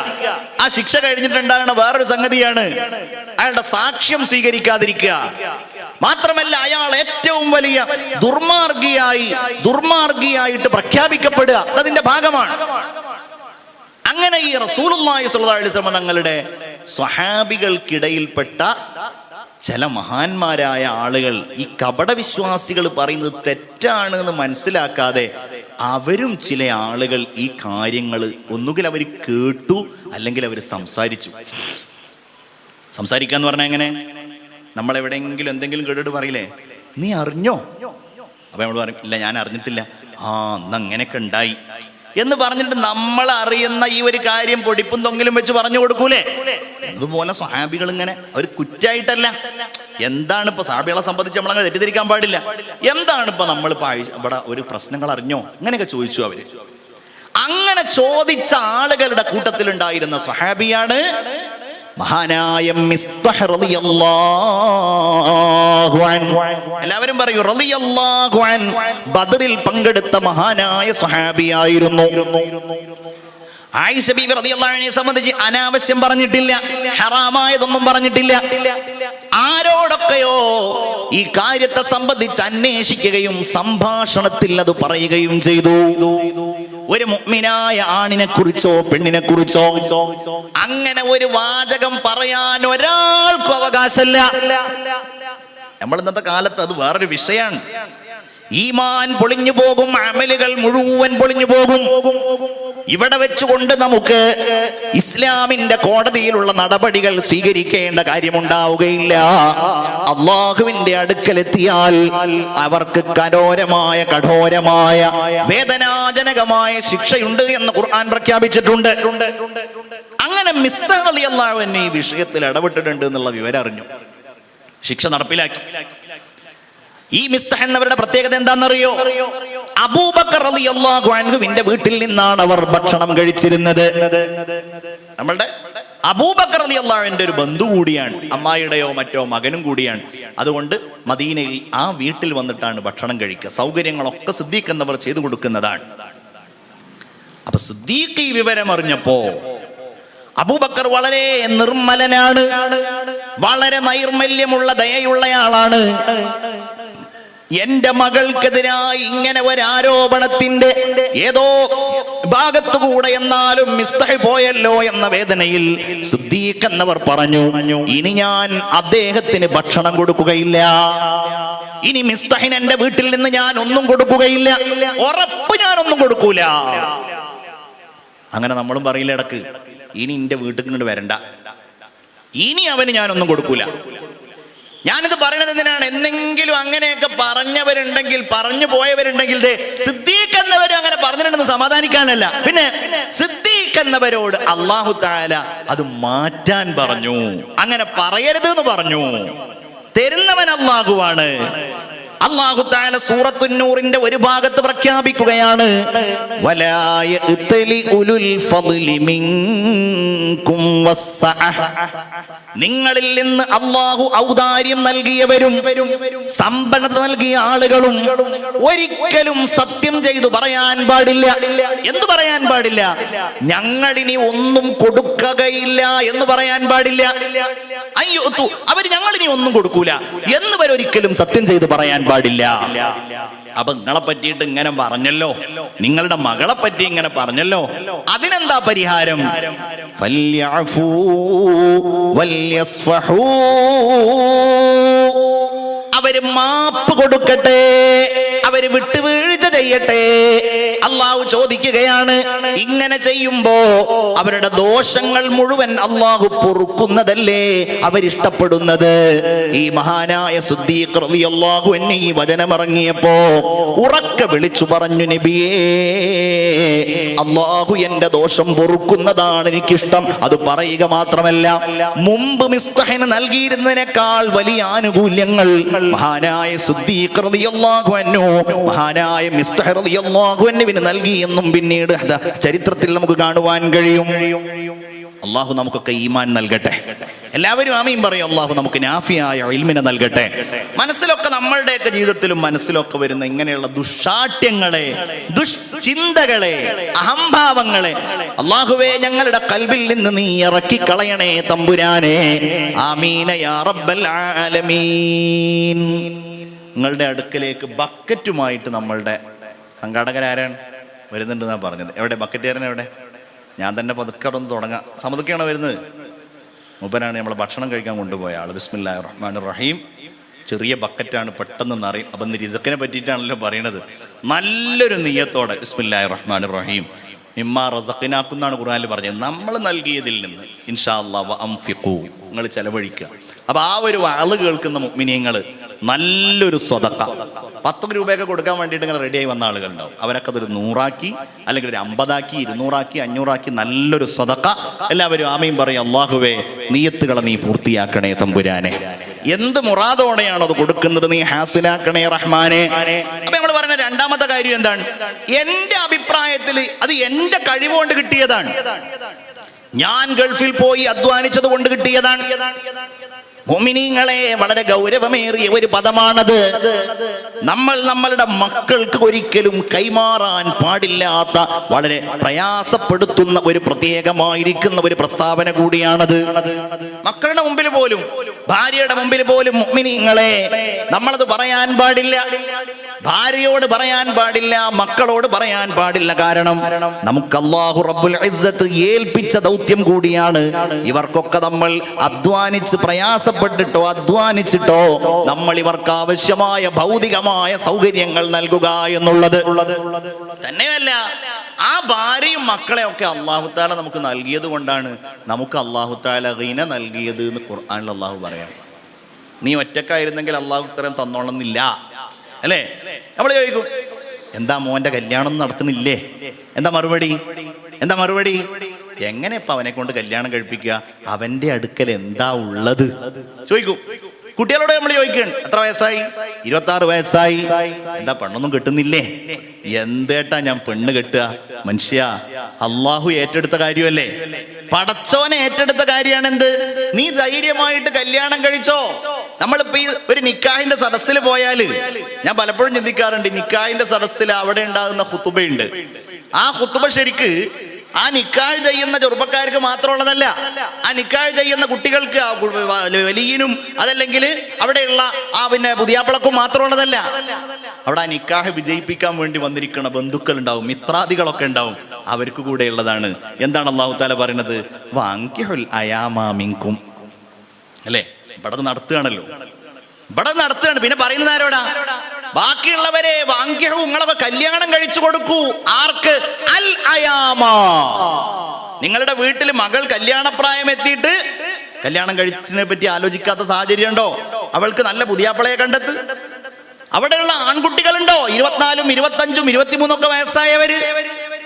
ആ ശിക്ഷ കഴിഞ്ഞിട്ടുണ്ടാകുന്ന വേറൊരു സംഗതിയാണ് അയാളുടെ സാക്ഷ്യം സ്വീകരിക്കാതിരിക്കുക. മാത്രമല്ല, അയാൾ ഏറ്റവും വലിയ ദുർമാർഗിയായിട്ട് പ്രഖ്യാപിക്കപ്പെടുക, അതിന്റെ ഭാഗമാണ്. അങ്ങനെ ഈ റസൂലുള്ളാഹി സ്വല്ലല്ലാഹു അലൈഹി വസല്ലം തങ്ങളുടെ സ്വഹാബികൾക്കിടയിൽപ്പെട്ട ചില മഹാന്മാരായ ആളുകൾ ഈ കപടവിശ്വാസികൾ പറയുന്നത് തെറ്റാണ് എന്ന് മനസ്സിലാക്കാതെ അവരും ചില ആളുകൾ ഈ കാര്യങ്ങൾ ഒന്നുകിൽ അവർ കേട്ടു അല്ലെങ്കിൽ അവർ സംസാരിച്ചു. സംസാരിക്കാന്ന് പറഞ്ഞാൽ എങ്ങനെ? നമ്മൾ എവിടെയെങ്കിലും എന്തെങ്കിലും കേട്ടിട്ട് പറയില്ലേ, നീ അറിഞ്ഞോ? അപ്പൊ നമ്മൾ പറയും, ഇല്ല ഞാൻ അറിഞ്ഞിട്ടില്ല. അന്ന് അങ്ങനെയൊക്കെ ഉണ്ടായി എന്ന് പറഞ്ഞിട്ട് നമ്മൾ അറിയുന്ന ഈ ഒരു കാര്യം പൊടിപ്പും തൊങ്ങിലും വെച്ച് പറഞ്ഞു കൊടുക്കൂലേ? അതുപോലെ സ്വഹാബികൾ ഇങ്ങനെ, അവർ കുറ്റായിട്ടല്ല. എന്താണ് ഇപ്പൊ സ്വഹാബികളെ സംബന്ധിച്ച് നമ്മളങ്ങനെ തെറ്റിദ്ധരിക്കാൻ പാടില്ല. എന്താണ് ഇപ്പൊ നമ്മളിപ്പോ ഇവിടെ ഒരു പ്രശ്നങ്ങൾ അറിഞ്ഞോ അങ്ങനെയൊക്കെ ചോദിച്ചു അവര്. അങ്ങനെ ചോദിച്ച ആളുകളുടെ കൂട്ടത്തിലുണ്ടായിരുന്ന സ്വഹാബിയാണ് മഹാനായ മിസ്തഹ് റളിയല്ലാഹു അൻഹു. എല്ലാവരും പറയൂ റളിയല്ലാഹു അൻഹു. ബദറിൽ പങ്കെടുത്ത മഹാനായ സ്വഹാബിയായിരുന്നു. ആയിഷ ബീവി റളിയല്ലാഹു അൻഹയെ സംബന്ധിച്ച് അനാവശ്യം പറഞ്ഞിട്ടില്ല, ഹറാമായതൊന്നും പറഞ്ഞിട്ടില്ല. ആരോടൊക്കെയോ ഈ കാര്യത്തെ സംബന്ധിച്ച് അന്വേഷിക്കുകയും സംഭാഷണത്തിൽ അത് പറയുകയും ചെയ്തു. ഒരു മുഅ്മിനായ ആണിനെ കുറിച്ചോ പെണ്ണിനെ കുറിച്ചോ അങ്ങനെ ഒരു വാചകം പറയാൻ ഒരാൾക്കും അവകാശമില്ല. നമ്മൾ ഇന്നത്തെ കാലത്ത് അത് വേറൊരു വിഷയമാണ്. ഈമാൻ പൊളിഞ്ഞു പോകും, അമലുകൾ മുഴുവൻ പൊളിഞ്ഞു പോകും. ഇവിടെ വെച്ചുകൊണ്ട് നമുക്ക് ഇസ്ലാമിന്റെ കോടതിയിലുള്ള നടപടികൾ സ്വീകരിക്കേണ്ട കാര്യമുണ്ടാവുകയില്ല. അള്ളാഹുവിന്റെ അടുക്കലെത്തിയാൽ അവർക്ക് കഠോരമായ വേദനാജനകമായ ശിക്ഷയുണ്ട് എന്ന് ഖുർആൻ പ്രഖ്യാപിച്ചിട്ടുണ്ട്. അങ്ങനെ മിസ്തഹ് റളിയല്ലാഹു അൻഹു ഈ വിഷയത്തിൽ ഇടപെട്ടിട്ടുണ്ട് എന്നുള്ള വിവരം അറിഞ്ഞു, ശിക്ഷ നടപ്പിലാക്കി. ഈ മിസ്തഹ് എന്നവരുടെ പ്രത്യേകത എന്താണെന്നറിയോ? അബൂബക്കർ റളിയല്ലാഹു അൻഹുവിന്റെ വീട്ടിൽ നിന്നാണ് അവർ ഭക്ഷണം കഴിച്ചിരുന്നത്. നമ്മളുടെ അബൂബക്കർ റളിയല്ലാഹു അൻഹുവിന്റെ ഒരു ബന്ധു കൂടിയാണ്, അമ്മായിയുടെയോ മറ്റോ മകനും കൂടിയാണ്. അതുകൊണ്ട് മദീനയിൽ ആ വീട്ടിൽ വന്നിട്ടാണ് ഭക്ഷണം കഴിക്കുക. സൗകര്യങ്ങളൊക്കെ സിദ്ദീഖ് എന്നവർ ചെയ്തു കൊടുക്കുന്നതാണ്. അപ്പൊ സിദ്ദീഖ് ഈ വിവരം അറിഞ്ഞപ്പോ, അബൂബക്കർ വളരെ നിർമ്മലനാണ്, വളരെ നൈർമല്യമുള്ള ദയയുള്ളയാളാണ്. എന്റെ മകൾക്കെതിരായി ഇങ്ങനെ ഒരു ആരോപണത്തിന്റെ ഏതോ ഭാഗത്തുകൂടെ എന്നാലും മിസ്തഹ് പോയല്ലോ എന്ന വേദനയിൽ സിദ്ദീഖ് എന്നവർ പറഞ്ഞു, ഇനി ഞാൻ അദ്ദേഹത്തിന് ഭക്ഷണം കൊടുക്കുകയില്ല, ഇനി മിസ്തഹിന് എന്റെ വീട്ടിൽ നിന്ന് ഞാൻ ഒന്നും കൊടുക്കുകയില്ല, ഉറപ്പ് ഞാനൊന്നും കൊടുക്കൂല. അങ്ങനെ നമ്മളും പറയില്ല ഇടക്ക്, ഇനി എന്റെ വീട്ടിൽ കൊണ്ട് വരണ്ട, ഇനി അവന് ഞാനൊന്നും കൊടുക്കൂല. ഞാനിത് പറയണത് എന്തിനാണ്? എന്തെങ്കിലും അങ്ങനെയൊക്കെ പറഞ്ഞവരുണ്ടെങ്കിൽ, പറഞ്ഞു പോയവരുണ്ടെങ്കിൽ, സിദ്ദീഖ് എന്നവരും അങ്ങനെ പറഞ്ഞിട്ടുണ്ടെന്ന് സമാധാനിക്കാനല്ല, പിന്നെ സിദ്ദീഖ് എന്നവരോട് അല്ലാഹു തആല അത് മാറ്റാൻ പറഞ്ഞു. അങ്ങനെ പറയരുത് എന്ന് പറഞ്ഞു. തരുന്നവൻ അല്ലാഹുവാണ്. അല്ലാഹു തആല സൂറത്തുൻ നൂറിന്റെ ഒരു ഭാഗത്ത് പ്രഖ്യാപിക്കുകയാണ്, വലാ യഅ്തലി ഉലുൽ ഫദ്ലി മിൻകും വസ്സഅഹ. നിങ്ങളിൽ നിന്ന് അല്ലാഹു ഔദാര്യം നൽകിയവരും സമ്പന്നത നൽകിയ ആളുകളും ഒരിക്കലും സത്യം ചെയ്തു പറയാൻ പാടില്ല. എന്തു പറയാൻ പാടില്ല? ഞങ്ങളിനി ഒന്നും കൊടുക്കുകയില്ല എന്ന് പറയാൻ പാടില്ല. അയ്യോത്തു, അവർ ഞങ്ങളിനി ഒന്നും കൊടുക്കൂല എന്ന് വരൊരിക്കലും സത്യം ചെയ്ത് പറയാൻ പാടില്ല. അപ്പൊ നിങ്ങളെ പറ്റിയിട്ട് ഇങ്ങനെ പറഞ്ഞല്ലോ, നിങ്ങളുടെ മകളെ പറ്റി ഇങ്ങനെ പറഞ്ഞല്ലോ, അതിനെന്താ പരിഹാരം? ഫല്യഅഫൂ വല്യസ്ഫഹൂ. അവര് മാപ്പ് കൊടുക്കട്ടെ, അവര് വിട്ടുവീഴ്ച ചെയ്യട്ടെ. അള്ളാഹു ചോദിക്കുകയാണ്, ഇങ്ങനെ ചെയ്യുമ്പോ അവരുടെ ദോഷങ്ങൾ മുഴുവൻ അള്ളാഹു പൊറുക്കുന്നതല്ലേ അവരിഷ്ടപ്പെടുന്നത്? ഈ മഹാനായ സിദ്ദീഖ് റളിയല്ലാഹു അൻഹു ഈ വചനമിറങ്ങിയപ്പോ ഉറക്കെ വിളിച്ചു പറഞ്ഞു, നബിയേ, അള്ളാഹു എന്റെ ദോഷം പൊറുക്കുന്നതാണ് എനിക്കിഷ്ടം. അത് പറയുക മാത്രമല്ല, മുമ്പ് മിസ്തഹിന് നൽകിയിരുന്നതിനേക്കാൾ വലിയ ആനുകൂല്യങ്ങൾ മഹാനായ സിദ്ദീഖ് റളിയല്ലാഹു അൻഹു മഹാനായ മിസ്തഹ് റളിയല്ലാഹു അൻഹുവിന് നൽകി എന്നും പിന്നീട് ചരിത്രത്തിൽ നമുക്ക് കാണുവാൻ കഴിയും. അള്ളാഹു നമുക്കൊക്കെ ഈമാൻ നൽകട്ടെ. എല്ലാവരും ആമീൻ പറയും. അള്ളാഹു നമുക്ക് നാഫിയായ ഇൽമിനെ നൽകട്ടെ. മനസ്സിലൊക്കെ, നമ്മളുടെയൊക്കെ ജീവിതത്തിലും മനസ്സിലൊക്കെ വരുന്ന ഇങ്ങനെയുള്ള ദുഷ്ടാട്യങ്ങളെ, ദുഷ്ചിന്തകളെ, അഹംഭാവങ്ങളെ അള്ളാഹുവേ ഞങ്ങളുടെ കൽബിൽ നിന്ന് നീ ഇറക്കി കളയണേ തമ്പുരാനെ. ആമീന യാ റബ്ബൽ ആലമീൻ. നിങ്ങളുടെ അടുക്കലേക്ക് ബക്കറ്റുമായിട്ട് നമ്മളുടെ സംഘാടകരാരാണ് വരുന്നുണ്ടെന്നാണ് പറഞ്ഞത്. എവിടെ ബക്കറ്റുകാരൻ? എവിടെ? ഞാൻ തന്നെ പതുക്കെ ഒന്ന് തുടങ്ങാം. സമുദ്രക്കാണോ വരുന്നത്? മൂപ്പനാണ് നമ്മളെ ഭക്ഷണം കഴിക്കാൻ കൊണ്ടുപോയ ആൾ. ബിസ്മില്ലാഹിർ റഹ്മാനിർ റഹീം. ചെറിയ ബക്കറ്റാണ്, പെട്ടെന്ന് നിറയും. അപ്പം റിസ്ക്കിനെ പറ്റിയിട്ടാണല്ലോ പറയണത്. നല്ലൊരു നിയ്യത്തോടെ ബിസ്മില്ലാഹിർ റഹ്മാനിർ റഹീം മിമ്മാ റസഖ്നാകും എന്നാണ് ഖുർആനിൽ പറഞ്ഞത്. നമ്മൾ നൽകിയതിൽ നിന്ന് ഇൻഷാ അല്ലാഹ് വഅൻഫിഖൂ, നിങ്ങൾ ചെലവഴിക്കുക. അപ്പൊ ആ ഒരു വാള് കേൾക്കുന്ന മുഅ്മിനീങ്ങൾ നല്ലൊരു സ്വതക്ക 10 രൂപയൊക്കെ കൊടുക്കാൻ വേണ്ടിയിട്ട് ഇങ്ങനെ റെഡിയായി വന്ന ആളുകളുണ്ടാവും. അവരൊക്കെ അതൊരു 100 അല്ലെങ്കിൽ ഒരു 50 200 500 നല്ലൊരു സ്വതക്ക. എല്ലാവരും ആമീൻ പറയും. അല്ലാഹുവേ, നിയ്യത്തുകളെ നീ പൂർത്തിയാക്കണേ തമ്പുരാനെ. എന്ത് മുറാദോടെയാണോ അത് കൊടുക്കുന്നത് നീ ഹാസിലാക്കണേ റഹ്മാനെ. അപ്പൊ നമ്മൾ പറഞ്ഞ രണ്ടാമത്തെ കാര്യം എന്താണ്? എന്റെ അഭിപ്രായത്തിൽ അത് എന്റെ കഴിവുകൊണ്ട് കിട്ടിയതാണ്. ഞാൻ ഗൾഫിൽ പോയി അധ്വാനിച്ചത് കൊണ്ട് കിട്ടിയതാണ്. മുഅ്മിനീങ്ങളെ, വളരെ ഗൗരവമേറിയ ഒരു പദമാണത്. നമ്മൾ നമ്മളുടെ മക്കൾക്ക് ഒരിക്കലും കൈമാറാൻ പാടില്ലാത്ത, വളരെ പ്രയാസപ്പെടുത്തുന്ന ഒരു പ്രത്യേകമായിരിക്കുന്ന ഒരു പ്രസ്താവന കൂടിയാണത്. മക്കളുടെ മുമ്പിൽ പോലും, ഭാര്യയുടെ മുമ്പിൽ പോലും മുഅ്മിനീങ്ങളെ നമ്മളത് പറയാൻ പാടില്ല. ഭാര്യയോട് പറയാൻ പാടില്ല, മക്കളോട് പറയാൻ പാടില്ല. കാരണം നമുക്ക് അല്ലാഹു റബ്ബുൽ ഇസ്സത്ത് ഏൽപ്പിച്ച ദൗത്യം കൂടിയാണ്. ഇവർക്കൊക്കെ നമ്മൾ അധ്വാനിച്ച് പ്രയാസപ്പെട്ടിട്ടോ അധ്വാനിച്ചിട്ടോ നമ്മൾ ഇവർക്ക് ആവശ്യമായ ഭൗതികമായ സൗകര്യങ്ങൾ നൽകുക എന്നുള്ളത്. തന്നെയല്ല, ആ ഭാര്യയും മക്കളെ ഒക്കെ അല്ലാഹു തആല നമുക്ക് നൽകിയത് കൊണ്ടാണ് നമുക്ക് അല്ലാഹു തആല ഗിന നൽകിയത് എന്ന് ഖുർആനിൽ അല്ലാഹു പറയാണ്. നീ ഒറ്റക്കായിരുന്നെങ്കിൽ അല്ലാഹു ഇത്രയും തന്നോളന്നില്ല, അല്ലേ? നമ്മൾ ചോദിക്കും, എന്താ മോന്റെ കല്യാണം നടത്തുന്നില്ലേ? എന്താ മറുപടി? എങ്ങനെ ഇപ്പൊ അവനെ കൊണ്ട് കല്യാണം കഴിപ്പിക്കുക? അവന്റെ അടുക്കൽ എന്താ ഉള്ളത് ചോദിക്കും. കുട്ടികളോട് നമ്മൾ ചോദിക്കുകയാണ്, എത്ര വയസ്സായി? 26 വയസ്സായി. എന്താ പെണ്ണൊന്നും കിട്ടുന്നില്ലേ? എന്തേട്ടാ ഞാൻ പെണ്ണ് കെട്ടുക? മനുഷ്യ, അള്ളാഹു ഏറ്റെടുത്ത കാര്യമല്ലേ? പടച്ചോനെ ഏറ്റെടുത്ത കാര്യമാണ് എന്ത്? നീ ധൈര്യമായിട്ട് കല്യാണം കഴിച്ചോ. നമ്മളിപ്പോ ഈ ഒരു നിക്കാഹിന്റെ സദസ്സിൽ പോയാല് ഞാൻ പലപ്പോഴും ചിന്തിക്കാറുണ്ട്, നിക്കാഹിന്റെ സദസ്സിൽ അവിടെ ഉണ്ടാകുന്ന ഖുതുബയുണ്ട്. ആ ഖുതുബ ശരിക്ക് ആ നിക്കാഹ് ചെയ്യുന്ന ചെറുപ്പക്കാർക്ക് മാത്രമുള്ളതല്ല, ആ നിക്കാഹ് ചെയ്യുന്ന കുട്ടികൾക്ക്, വലിയനും അതല്ലെങ്കിൽ അവിടെയുള്ള പിന്നെ പുതിയാപ്പിളക്കും മാത്രമുള്ളതല്ല. അവിടെ ആ നിക്കാഹ് വിജയിപ്പിക്കാൻ വേണ്ടി വന്നിരിക്കുന്ന ബന്ധുക്കൾ ഉണ്ടാവും, മിത്രാദികളൊക്കെ ഉണ്ടാവും, അവർക്ക് കൂടെ ഉള്ളതാണ്. എന്താണ് അല്ലാഹു തആല പറയുന്നത്? വഅൻകിഹുൽ അയാമാ മിൻകും, അല്ലേ? ഇവിടെ നടത്തുകയാണല്ലോ, ഇവിടെ നടത്തുകയാണ്. പിന്നെ പറയുന്നത് ആരോടാ? ബാക്കിയുള്ളവരെ വാങ്കിഹു, നിങ്ങളൊക്കെ കല്യാണം കഴിച്ചു കൊടുക്കൂ. ആർക്ക്? അൽ അയാമ. നിങ്ങളുടെ വീട്ടിൽ മകൾ കല്യാണപ്രായം എത്തിയിട്ട് കല്യാണം കഴിച്ചതിനെ പറ്റി ആലോചിക്കാത്ത സാഹചര്യം ഉണ്ടോ? അവൾക്ക് നല്ല പുതിയാപ്പിളയെ കണ്ടെത്ത്. അവിടെയുള്ള ആൺകുട്ടികളുണ്ടോ 24, 25, 23 ഒക്കെ വയസ്സായവര്?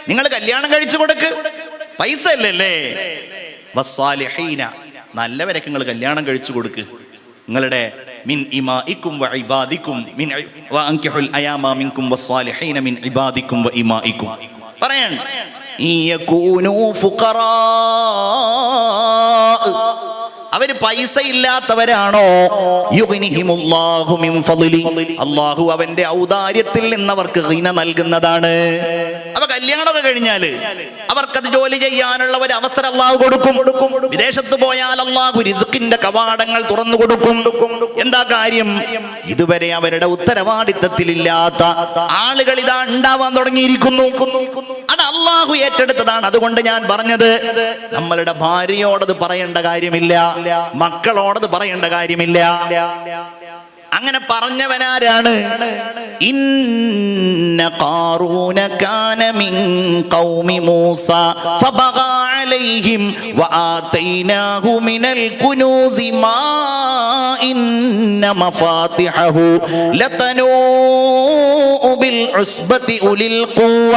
നിങ്ങൾ കല്യാണം കഴിച്ചു കൊടുക്ക്. പൈസ അല്ലല്ലേ? വസ്സാലിഹീന, നല്ലവരൊക്കെ നിങ്ങൾ കല്യാണം കഴിച്ചു കൊടുക്ക്. നിങ്ങളുടെ മിൻ ഇമാഇക്കും വ ഇബാദിക്കും മിൻ വഅൻകിഹുൽ അയാമാ മിൻകും വസ്സാലിഹീന മിൻ ഇബാദിക്കും വ ഇമാഇക്കും. പറയാൻ യകൂനു ഫുഖറാ, അവര് പൈസ ഇല്ലാത്തവരാണോ? യുഗ്നിഹിമുല്ലാഹു മിൻ ഫളിലി, അല്ലാഹു അവന്റെ ഔദാര്യത്തിൽ നിന്ന് അവർക്ക് ഗിന നൽകുന്നതാണ്. അപ്പൊ കല്യാണമൊക്കെ കഴിഞ്ഞാല് അവർക്കത് ജോലി ചെയ്യാനുള്ള ഒരു അവസരം അല്ലാഹു കൊടുക്കും. വിദേശത്ത് പോയാൽ അല്ലാഹു റിസ്കിന്റെ കവാടങ്ങൾ തുറന്നു കൊടുക്കും. എന്താ കാര്യം? ഇതുവരെ അവരുടെ ഉത്തരവാദിത്തത്തിലില്ലാത്ത ആളുകൾ ഇതാ ഉണ്ടാവാൻ തുടങ്ങിയിരിക്കുന്നു. അത് അല്ലാഹു ഏറ്റെടുത്തതാണ്. അതുകൊണ്ട് ഞാൻ പറഞ്ഞത്, നമ്മളുടെ ഭാര്യയോടത് പറയേണ്ട കാര്യമില്ല, മക്കളോടത് പറയേണ്ട കാര്യമില്ല. അങ്ങനെ പറഞ്ഞവനാരാണ്? ഇന്ന ഖാറൂന കാന മിൻ ഖൗമി മൂസ ഫബഗാ അലൈഹിം വആതൈനാഹു മിനൽ കുനൂസി മാ ഇന്ന മഫാത്തിഹഹു ലതനൂ ബിൽ ഉസ്ബതി ഉലിൽ ഖുവ്വ.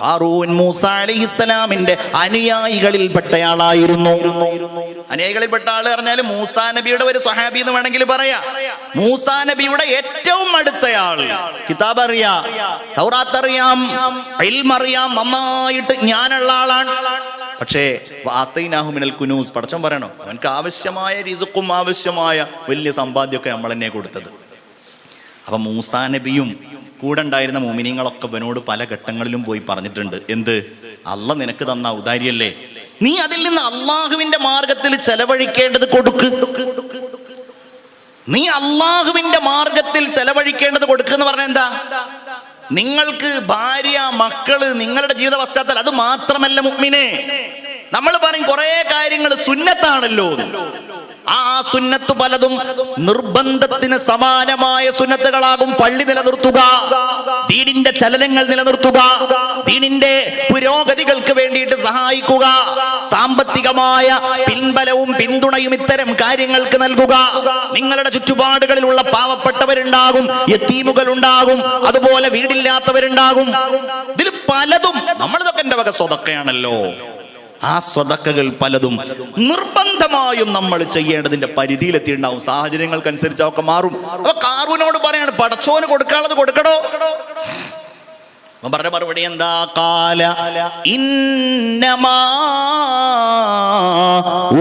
ഖാറൂൻ മൂസ അലൈഹിസ്സലാമിന്റെ അനുയായികളിൽപ്പെട്ടയാളായിരുന്നു. അനുയായികളിൽപ്പെട്ട ആള് പറഞ്ഞാൽ മൂസാ നബിയുടെ ഒരു സ്വഹാബി എന്ന് വേണമെങ്കിൽ പറയാം. മൂസാ നബിയുടെ ഏറ്റവും അടുത്തയാൾ. കിതാബ് അറിയാം, തൗറാത്ത് അറിയാം, ഇൽമ് അറിയാം, നന്നായിട്ട് ജ്ഞാനമുള്ള ആളാണ്. പക്ഷേ വഅതൈനാഹു മിനൽ കുനൂസ്, പടച്ചോൻ പറയണോ, അവനക്ക് ആവശ്യമായ റിസ്ഖും ആവശ്യമായ വലിയ സമ്പാദ്യമൊക്കെ നമ്മൾ തന്നെ കൊടുത്തത്. അപ്പൊ മൂസാ നബിയും കൂടെ ഉണ്ടായിരുന്ന മുഅ്മിനീങ്ങളൊക്കെ അവനോട് പല ഘട്ടങ്ങളിലും പോയി പറഞ്ഞിട്ടുണ്ട്. എന്ത്? അള്ളാഹ് നിനക്ക് തന്ന ഔദാര്യല്ലേ, നീ അതിൽ നിന്ന് അള്ളാഹുവിന്റെ മാർഗത്തിൽ ചെലവഴിക്കേണ്ടത് കൊടുക്ക്. നീ അള്ളാഹുവിന്റെ മാർഗത്തിൽ ചെലവഴിക്കേണ്ടത് കൊടുക്കുന്ന പറഞ്ഞ എന്താ? നിങ്ങൾക്ക് ഭാര്യ, മക്കള്, നിങ്ങളുടെ ജീവിത പശ്ചാത്തലം അത് മാത്രമല്ല മുഅ്മിനേ. നമ്മൾ പറയും കുറെ കാര്യങ്ങൾ സുന്നത്താണല്ലോ. ആ സുന്നത്ത് പലതും നിർബന്ധത്തിന് സമാനമായ സുന്നത്തുകളാകും. പള്ളി നിലനിർത്തുക, ദീനിന്റെ ചലനങ്ങൾ നിലനിർത്തുക, ദീനിന്റെ പുരോഗതികൾക്ക് വേണ്ടിയിട്ട് സഹായിക്കുക, സാമ്പത്തികമായ പിൻബലവും പിന്തുണയും ഇത്തരം കാര്യങ്ങൾക്ക് നൽകുക. നിങ്ങളുടെ ചുറ്റുപാടുകളിലുള്ള പാവപ്പെട്ടവരുണ്ടാകും, യതീമുകൾ ഉണ്ടാകും, അതുപോലെ വീടില്ലാത്തവരുണ്ടാകും. ഇതിൽ പലതും നമ്മളിതൊക്കെ എന്റെ വക സ്വതക്കയാണല്ലോ. ആ സ്വതക്കകൾ പലതും നിർബന്ധമായും നമ്മൾ ചെയ്യേണ്ടതിന്റെ പരിധിയിലെത്തിയിട്ടുണ്ടാവും. സാഹചര്യങ്ങൾക്കനുസരിച്ച് ഒക്കെ മാറും. അപ്പൊ ഖാറൂനോട് പറയാണ്, പടച്ചോന് കൊടുക്കാനുള്ളത് കൊടുക്കടോ. പറഞ്ഞ മറുപടി എന്താ? ഖാല ഇന്നമാ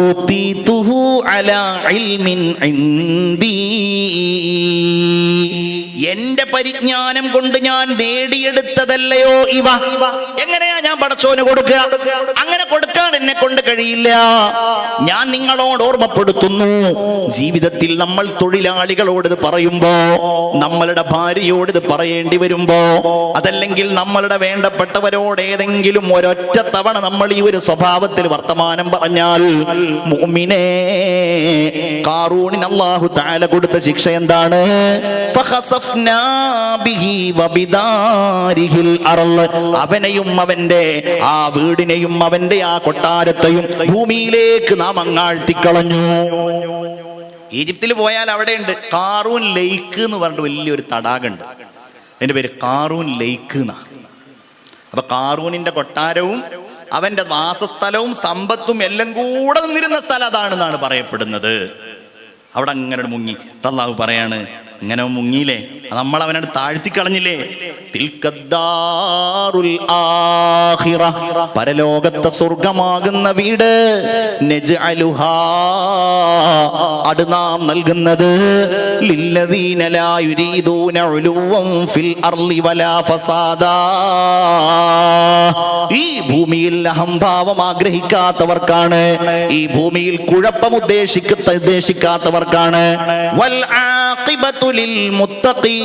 ഊതീതുഹു അലാ ഇൽമിൻ ഇൻദീ, എന്റെ പരിജ്ഞാനം കൊണ്ട് ഞാൻ നേടിയെടുത്തതല്ലയോ ഇവ. എങ്ങനെയാ ഞാൻ പടച്ചോന് കൊടുക്കുക? അങ്ങനെ കൊടുക്കാൻ എന്നെ കൊണ്ട് കഴിയില്ല. ഞാൻ നിങ്ങളോട് ഓർമ്മപ്പെടുത്തുന്നു, ജീവിതത്തിൽ നമ്മൾ തൊഴിലാളികളോട് ഇത് പറയുമ്പോ, നമ്മളുടെ ഭാര്യയോട് ഇത് പറയേണ്ടി വരുമ്പോ, അതല്ലെങ്കിൽ നമ്മളുടെ വേണ്ടപ്പെട്ടവരോട് ഏതെങ്കിലും ഒരൊറ്റ തവണ നമ്മൾ ഈ ഒരു സ്വഭാവത്തിൽ വർത്തമാനം പറഞ്ഞാൽ, മുഅ്മിനേ, ഖാറൂനിന് അല്ലാഹു തആല കൊടുത്ത ശിക്ഷ എന്താണ്? ഫഖസഫ്നാ ബിഹി വബിദാരിഹിൽ അർള്, അവനെയും അവന്റെ ആ വീടിനെയും അവന്റെ ആ കൊട്ടാരത്തെയും ഭൂമിയിലേക്ക് നാം അങ്ങാഴ്ത്തിക്കളഞ്ഞു. ഈജിപ്തിൽ പോയാൽ അവിടെയുണ്ട് ഖാറൂൻ ലേക്ക് എന്ന് പറഞ്ഞിട്ട് വലിയൊരു തടാകമുണ്ട്. അതിന്റെ പേര് ഖാറൂൻ ലേക്ക് എന്നാണ്. അപ്പൊ ഖാറൂനിന്റെ കൊട്ടാരവും അവന്റെ വാസസ്ഥലവും സമ്പത്തും എല്ലാം കൂടെ നിന്നിരുന്ന സ്ഥലം അതാണെന്നാണ് പറയപ്പെടുന്നത്. അവിടെ അങ്ങനെ മുങ്ങി. അല്ലാഹു പറയാണ്, ഇങ്ങനെ മുങ്ങിയില്ലേ, നമ്മൾ അവനോട് താഴ്ത്തിക്കളഞ്ഞില്ലേ. തിൽക്കദ്ദാറുൽ ആഖിറ, പരലോകത്തെ സ്വർഗമാകുന്ന വീട്, നജ്അലുഹാ, അത് നാം നൽകുന്നത്, ലില്ലദീന ലാ യുരീദൂന ഉലുവൻ ഫിൽ അർളി വലാ ഫസാദാ, ഈ ഭൂമിയിൽ അഹംഭാവം ആഗ്രഹിക്കാത്തവർക്കാണ്, ഈ ഭൂമിയിൽ കുഴപ്പം ഉദ്ദേശിക്കാത്തവർക്കാണ്. വൽ ആഖിബത്തു ലിൽ മുത്തഖീൻ,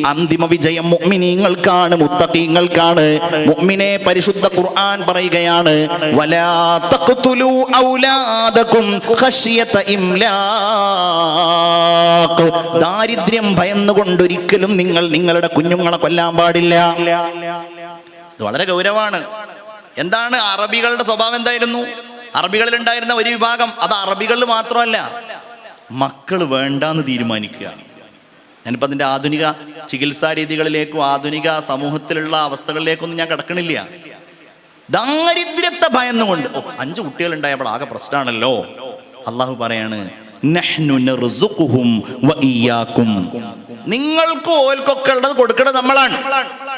അന്തിമ വിജയം മുഅ്മിനീങ്ങൾക്കാണ്, മുത്തഖീങ്ങൾക്കാണ്. മുഅ്മിനെ പരിശുദ്ധ ഖുർആൻ പറയുകയാണ്, വലാ തഖ്തുലൂ ഔലാദകും ഖശ്യത ഇംലാഖ്, ദാരിദ്ര്യം ഭയന്നുകൊണ്ട് ഒരിക്കലും നിങ്ങൾ നിങ്ങളുടെ കുഞ്ഞുങ്ങളെ കൊല്ലാൻ പാടില്ല. ഇത് വളരെ ഗൗരവമാണ്. എന്താണ് അറബികളുടെ സ്വഭാവം? എന്തായിരുന്നു? അറബികളിൽ ഉണ്ടായിരുന്ന ഒരു വിഭാഗം, അത് അറബികളിൽ മാത്രമല്ല, മക്കൾ വേണ്ടാന്ന് തീരുമാനിക്കുക. ഞാനിപ്പോൾ അതിൻ്റെ ആധുനിക ചികിത്സാ രീതികളിലേക്കും ആധുനിക സമൂഹത്തിലുള്ള അവസ്ഥകളിലേക്കൊന്നും ഞാൻ കിടക്കണില്ല. ദാരിദ്ര്യത്തെ ഭയന്നുകൊണ്ട് 5 കുട്ടികൾ ഉണ്ടായപ്പോൾ ആകെ പ്രശ്നമാണല്ലോ. അള്ളാഹു പറയാണ്, നഹ്നു നർസുഖുഹും വഇയ്യാകും, നിങ്ങൾക്ക് ഓൽക്കൊക്കെ ഉള്ളത് കൊടുക്കുന്നത് നമ്മളാണ്.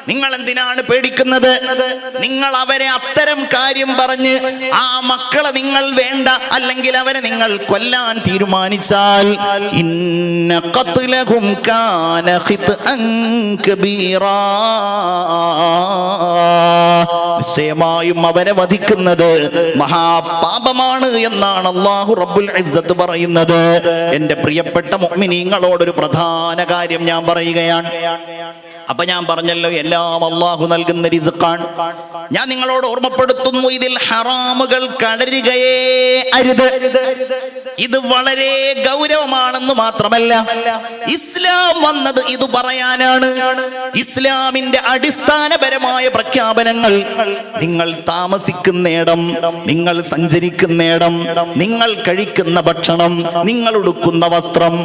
നിങ്ങൾ എന്തിനാണ് പേടിക്കുന്നത്? നിങ്ങൾ അവരെ അത്തരം കാര്യം പറഞ്ഞ് ആ മക്കളെ നിങ്ങൾ വേണ്ട, അല്ലെങ്കിൽ അവരെ നിങ്ങൾ കൊല്ലാൻ തീരുമാനിച്ചാൽ, ഇന്ന ഖത്ലഹും കാന ഖിത്അൻ കബീറാ, നിശ്ചയമായും അവരെ വധിക്കുന്നത് മഹാപാപമാണ് എന്നാണ് അല്ലാഹു റബ്ബുൽ ഇസ്സത്ത് പറയുന്നത്. എന്റെ പ്രിയപ്പെട്ട മുഅ്മിനീങ്ങളോടൊരു പ്രധാന കാര്യം ഞാൻ പറയുകയാണ്. അപ്പൊ ഞാൻ പറഞ്ഞല്ലോ, എല്ലാം അള്ളാഹു നൽകുന്ന റിസ്ഖാണ്. ഞാൻ നിങ്ങളോട് ഓർമ്മപ്പെടുത്തുന്നു, ഇതിൽ ഹറാമുകൾ കടരുകയേ അരുത്. ഇത് വളരെ ഗൗരവമാണെന്ന് മാത്രമല്ല, ഇസ്ലാം വന്നത് ഇത് പറയാനാണ്. ഇസ്ലാമിന്റെ അടിസ്ഥാനപരമായ പ്രഖ്യാപനങ്ങൾ, നിങ്ങൾ താമസിക്കുന്നിടം, നിങ്ങൾ സഞ്ചരിക്കുന്നിടം, നിങ്ങൾ കഴിക്കുന്ന ഭക്ഷണം, നിങ്ങൾ ഉടുക്കുന്ന വസ്ത്രം,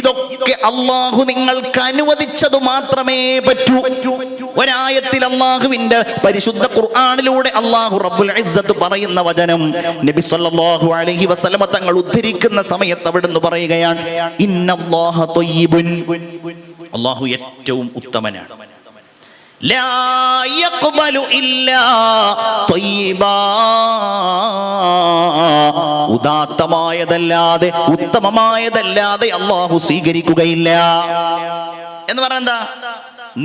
ഇതൊക്കെ അള്ളാഹു നിങ്ങൾക്ക് അനുവദിച്ചത് മാത്രമേ പറ്റൂ. ഒരായത്തിൽ അള്ളാഹുവിന്റെ പരിശുദ്ധ ഖുർആനിലൂടെ അള്ളാഹു റബ്ബുൽ ഇസ്സത്ത് പറയുന്ന വചനം നബി സല്ലല്ലാഹു അലൈഹി വസല്ലമ തങ്ങൾ ഉദ്ധരിക്കുന്ന സമയത്ത് അവിടുന്ന് പറയുകയാണ്, ഇന്നല്ലാഹ ത്വയ്യിബുൻ, അള്ളാഹു ഏറ്റവും ഉത്തമനാണ്. ലാ യഖ്ബലു ഇല്ലാ ത്വയ്യിബാ, ഉദാത്തമായതല്ലാതെ ഉത്തമമായതല്ലാതെ അള്ളാഹു സ്വീകരിക്കുകയില്ല. എന്ന് പറഞ്ഞാൽ എന്താ?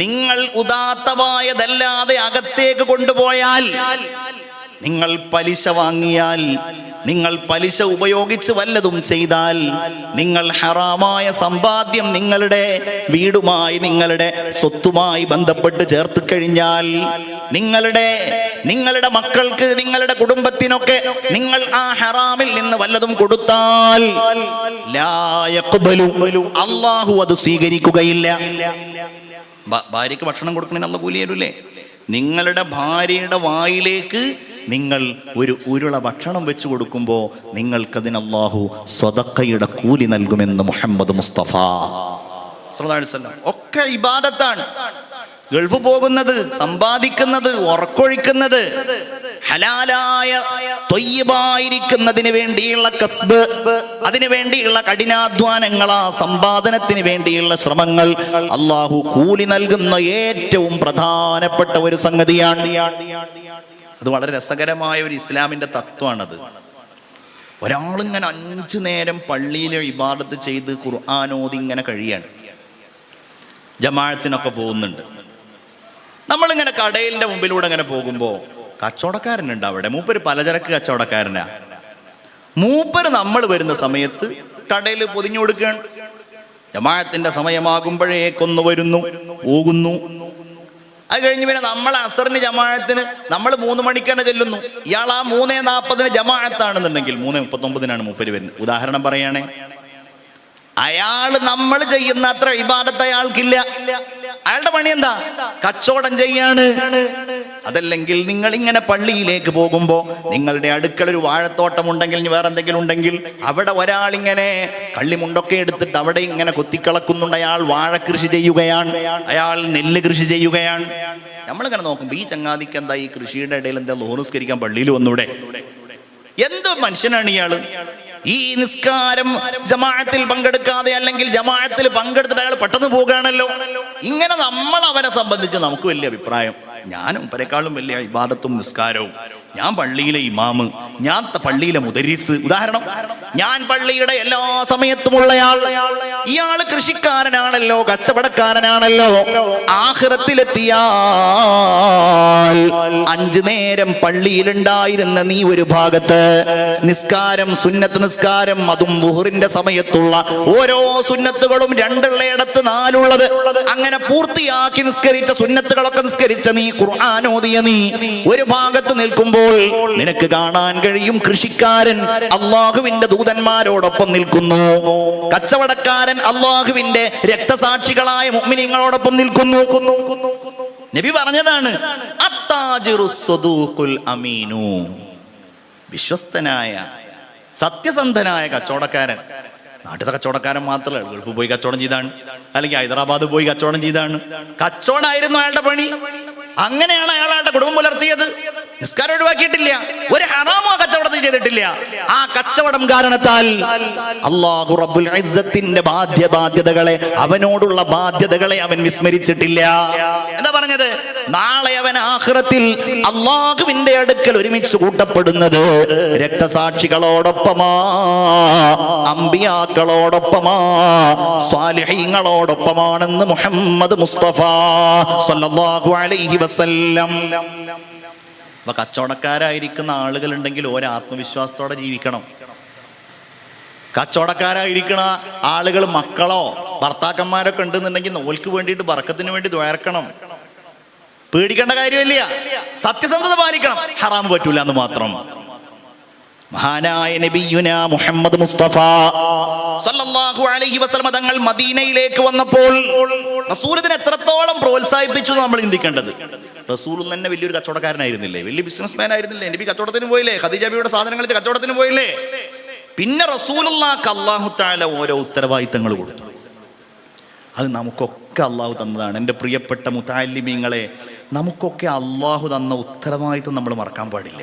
നിങ്ങൾ ഉദാത്തമായതല്ലാതെ അകത്തേക്ക് കൊണ്ടുപോയാൽ, നിങ്ങൾ പലിശ വാങ്ങിയാൽ, നിങ്ങൾ പലിശ ഉപയോഗിച്ച് വല്ലതും ചെയ്താൽ, നിങ്ങൾ ഹറാമായ സമ്പാദ്യം നിങ്ങളുടെ വീടുമായി, നിങ്ങളുടെ സ്വത്തുമായി ബന്ധപ്പെട്ട് ചേർത്ത് കഴിഞ്ഞാൽ, നിങ്ങളുടെ മക്കൾക്ക്, നിങ്ങളുടെ കുടുംബത്തിനൊക്കെ നിങ്ങൾ ആ ഹറാമിൽ നിന്ന് വല്ലതും കൊടുത്താൽ, ലാ യഖ്ബലു, അല്ലാഹു അത് സ്വീകരിക്കുകയില്ല. ഭാര്യയ്ക്ക് ഭക്ഷണം കൊടുക്കണേ നല്ല കൂലി തരൂലേ? നിങ്ങളുടെ ഭാര്യയുടെ വായിലേക്ക് നിങ്ങൾ ഒരു ഉരുള ഭക്ഷണം വെച്ച് കൊടുക്കുമ്പോൾ നിങ്ങൾക്കതിന് അല്ലാഹു സ്വതക്കയുടെ കൂലി നൽകുമെന്ന് മുഹമ്മദ് മുസ്തഫ സ്വല്ലല്ലാഹു അലൈഹി വസല്ലം. ഒക്കെ ഇബാദത്താണ്. ഗൾഫ് പോകുന്നത്, സമ്പാദിക്കുന്നത്, ഉറക്കൊഴിക്കുന്നത്, ഹലാലായ ത്വയ്യിബായിരിക്കുന്നതിന് വേണ്ടിയുള്ള കസ്ബ്, അതിനു വേണ്ടിയുള്ള കഠിനാധ്വാനങ്ങളാ സമ്പാദനത്തിന് വേണ്ടിയുള്ള ശ്രമങ്ങൾ അള്ളാഹു കൂലി നൽകുന്ന ഏറ്റവും പ്രധാനപ്പെട്ട ഒരു സംഗതിയാണ്. അത് വളരെ രസകരമായ ഒരു ഇസ്ലാമിന്റെ തത്വമാണത്. ഒരാളിങ്ങനെ 5 നേരം പള്ളിയിലെ ഇബാദത്ത് ചെയ്ത് ഖുർആൻ ഓതി ഇങ്ങനെ കഴിയാണ്, ജമാഅത്തിനൊക്കെ പോകുന്നുണ്ട്. നമ്മളിങ്ങനെ കടയിലിന്റെ മുമ്പിലൂടെ ഇങ്ങനെ പോകുമ്പോൾ കച്ചവടക്കാരനുണ്ട് അവിടെ, മൂപ്പര് പലചരക്ക് കച്ചവടക്കാരനാ. മൂപ്പര് നമ്മൾ വരുന്ന സമയത്ത് കടയിൽ പൊതിഞ്ഞു കൊടുക്കുകയാണ്. ജമാഅത്തിന്റെ സമയമാകുമ്പോഴേക്കൊന്ന് വരുന്നു, പോകുന്നു. അത് കഴിഞ്ഞ് പിന്നെ നമ്മൾ അസറിന് ജമാഅത്തിന് നമ്മൾ 3 മണിക്ക് തന്നെ ചെല്ലുന്നു. ഇയാൾ ആ 3:40 ജമാഅത്താണെന്നുണ്ടെങ്കിൽ 3:39 മൂപ്പര് വരുന്നത്. ഉദാഹരണം പറയുകയാണെ, അയാള് നമ്മൾ ചെയ്യുന്ന അത്ര ഇബാദത്ത് അയാൾക്കില്ല. അയാളുടെ പണി എന്താ? കച്ചവടം ചെയ്യാണ്. അതല്ലെങ്കിൽ നിങ്ങൾ ഇങ്ങനെ പള്ളിയിലേക്ക് പോകുമ്പോൾ നിങ്ങളുടെ അടുക്കള ഒരു വാഴത്തോട്ടം ഉണ്ടെങ്കിൽ, വേറെ എന്തെങ്കിലും ഉണ്ടെങ്കിൽ, അവിടെ ഒരാളിങ്ങനെ കള്ളിമുണ്ടൊക്കെ എടുത്തിട്ട് അവിടെ ഇങ്ങനെ കൊത്തിക്കളക്കുന്നുണ്ട്. അയാൾ വാഴ കൃഷി ചെയ്യുകയാണ്, അയാൾ നെല്ല് കൃഷി ചെയ്യുകയാണ്. നമ്മളിങ്ങനെ നോക്കുമ്പോൾ ഈ ചങ്ങാതിക്ക് എന്താ ഈ കൃഷിയുടെ ഇടയിൽ എന്താ ലോഹനിസ്കരിക്കാൻ പള്ളിയിൽ വന്നൂടെ? എന്തോ മനുഷ്യനാണ് ഇയാള്. ഈ നിസ്കാരം ജമാഅത്തിൽ പങ്കെടുക്കാതെ അല്ലെങ്കിൽ ജമാഅത്തിൽ പങ്കെടുത്തിട്ട് അയാൾ പെട്ടെന്ന് പോകുകയാണല്ലോ. ഇങ്ങനെ നമ്മൾ അവരെ സംബന്ധിച്ച് നമുക്ക് വലിയ അഭിപ്രായം, ഞാനും പരേക്കാളും വലിയ ഇബാദത്തും നിസ്കാരവും, ഞാൻ പള്ളിയിലെ ഇമാമ്, ഞാൻ പള്ളിയിലെ മുദരിസ്. ഉദാഹരണം, ഞാൻ പള്ളിയുടെ എല്ലാ സമയത്തുമുള്ളയാൾ, ഇയാള് കൃഷിക്കാരനാണല്ലോ, കച്ചവടക്കാരനാണല്ലോ. ആഖിറത്തിലെത്തിയാൽ 5 നേരം പള്ളിയിലുണ്ടായിരുന്ന നീ ഒരു ഭാഗത്ത്, നിസ്കാരം, സുന്നത്ത് നിസ്കാരം, അതും ളുഹറിന്റെ സമയത്തുള്ള ഓരോ സുന്നത്തുകളും 2 ഉള്ളയിടത്ത് 4 ഉള്ളത്, അങ്ങനെ പൂർത്തിയാക്കി നിസ്കരിച്ച സുന്നത്തുകളൊക്കെ നിസ്കരിച്ച നീ, ഖുർആൻ ഓതിയ നീ ഒരു ഭാഗത്ത് നിൽക്കുമ്പോൾ നിനക്ക് കാണാൻ കഴിയും കൃഷിക്കാരൻ അള്ളാഹുവിന്റെ ദൂതന്മാരോടൊപ്പം നിൽക്കുന്നു, കച്ചവടക്കാരൻ അള്ളാഹുവിന്റെ രക്തസാക്ഷികളായ മുഅ്മിനീങ്ങളോടൊപ്പം നിൽക്കുന്നു. നബി പറഞ്ഞതാണ്, അത്താജിറുസ് സദൂഖുൽ അമീനു, വിശ്വസ്തനായ സത്യസന്ധനായ കച്ചവടക്കാരൻ. നാട്ടിലെ കച്ചവടക്കാരൻ മാത്രമല്ല, ഗൾഫ് പോയി കച്ചവടം ചെയ്താണ്, അല്ലെങ്കിൽ ഹൈദരാബാദ് പോയി കച്ചവടം ചെയ്താണ്. കച്ചവടമായിരുന്നു അയാളുടെ പണി. അങ്ങനെയാണ് അയാൾ അയാളുടെ കുടുംബം പുലർത്തിയത്. നിസ്കാരം ഒഴിവാക്കിയിട്ടില്ല, ഒരു ഹറാമോ കച്ചവടത്തിൽ ചെയ്തിട്ടില്ല. ആ കച്ചവടം കാരണത്താൽ അല്ലാഹു റബ്ബുൽ ഇസ്സത്തിന്റെ ബാധ്യതകളെ, അവനോടുള്ള ബാധ്യതകളെ അവൻ വിസ്മരിച്ചിട്ടില്ല. എന്താ പറഞ്ഞത്? നാളെ അവൻ ആഖിറത്തിൽ അല്ലാഹുവിന്റെ അടുക്കൽ ഒരുമിച്ച് കൂട്ടപ്പെടുന്നത് രക്തസാക്ഷികളോടൊപ്പമാ, അമ്പിയാക്കളോടൊപ്പമാ, സ്വാലിഹീങ്ങളോടൊപ്പമാണെന്ന് മുഹമ്മദ് മുസ്തഫ സല്ലല്ലാഹു അലൈഹി വസല്ലം. അപ്പൊ കച്ചവടക്കാരായിരിക്കുന്ന ആളുകൾ ഉണ്ടെങ്കിൽ ഒരു ആത്മവിശ്വാസത്തോടെ ജീവിക്കണം. കച്ചവടക്കാരായിരിക്കുന്ന ആളുകൾ മക്കളോ ഭർത്താക്കന്മാരൊക്കെ ഉണ്ടെന്നുണ്ടെങ്കിൽ ഓൽക്ക് വേണ്ടിയിട്ട് ബർക്കത്തിന് വേണ്ടി ദ്വാരക്കണം. പേടിക്കേണ്ട കാര്യമില്ല, സത്യസന്ധത പാലിക്കണം, ഹറാം പറ്റൂല എന്ന് മാത്രം. മഹാനായ നബിയുനാ മുഹമ്മദ് മുസ്തഫ സല്ലല്ലാഹു അലൈഹി വസല്ലം തങ്ങൾ മദീനയിലേക്ക് വന്നപ്പോൾ റസൂലിനെ എത്രത്തോളം പ്രോത്സാഹിപ്പിച്ചു നമ്മൾ ചിന്തിക്കേണ്ടത്. റസൂൽ തന്നെ വലിയൊരു കച്ചവടക്കാരനായിരുന്നില്ലേ, വലിയ ബിസിനസ്മാൻ ആയിരുന്നില്ലേ? നബി കച്ചവടത്തിന് പോയില്ലേ, ഖദീജ ബിയുടെ സാധനങ്ങളിൽ കച്ചവടത്തിന് പോയില്ലേ? പിന്നെ റസൂലുള്ളാഹിക്ക് അല്ലാഹു തആല ഓരോ ഉത്തരവാദിത്തങ്ങൾ കൊടുത്തു. അത് നമുക്കൊക്കെ അള്ളാഹു തന്നതാണ്. എൻ്റെ പ്രിയപ്പെട്ട മുതഅല്ലിമീങ്ങളെ, നമുക്കൊക്കെ അള്ളാഹു തന്ന ഉത്തരവാദിത്തം നമ്മൾ മറക്കാൻ പാടില്ല.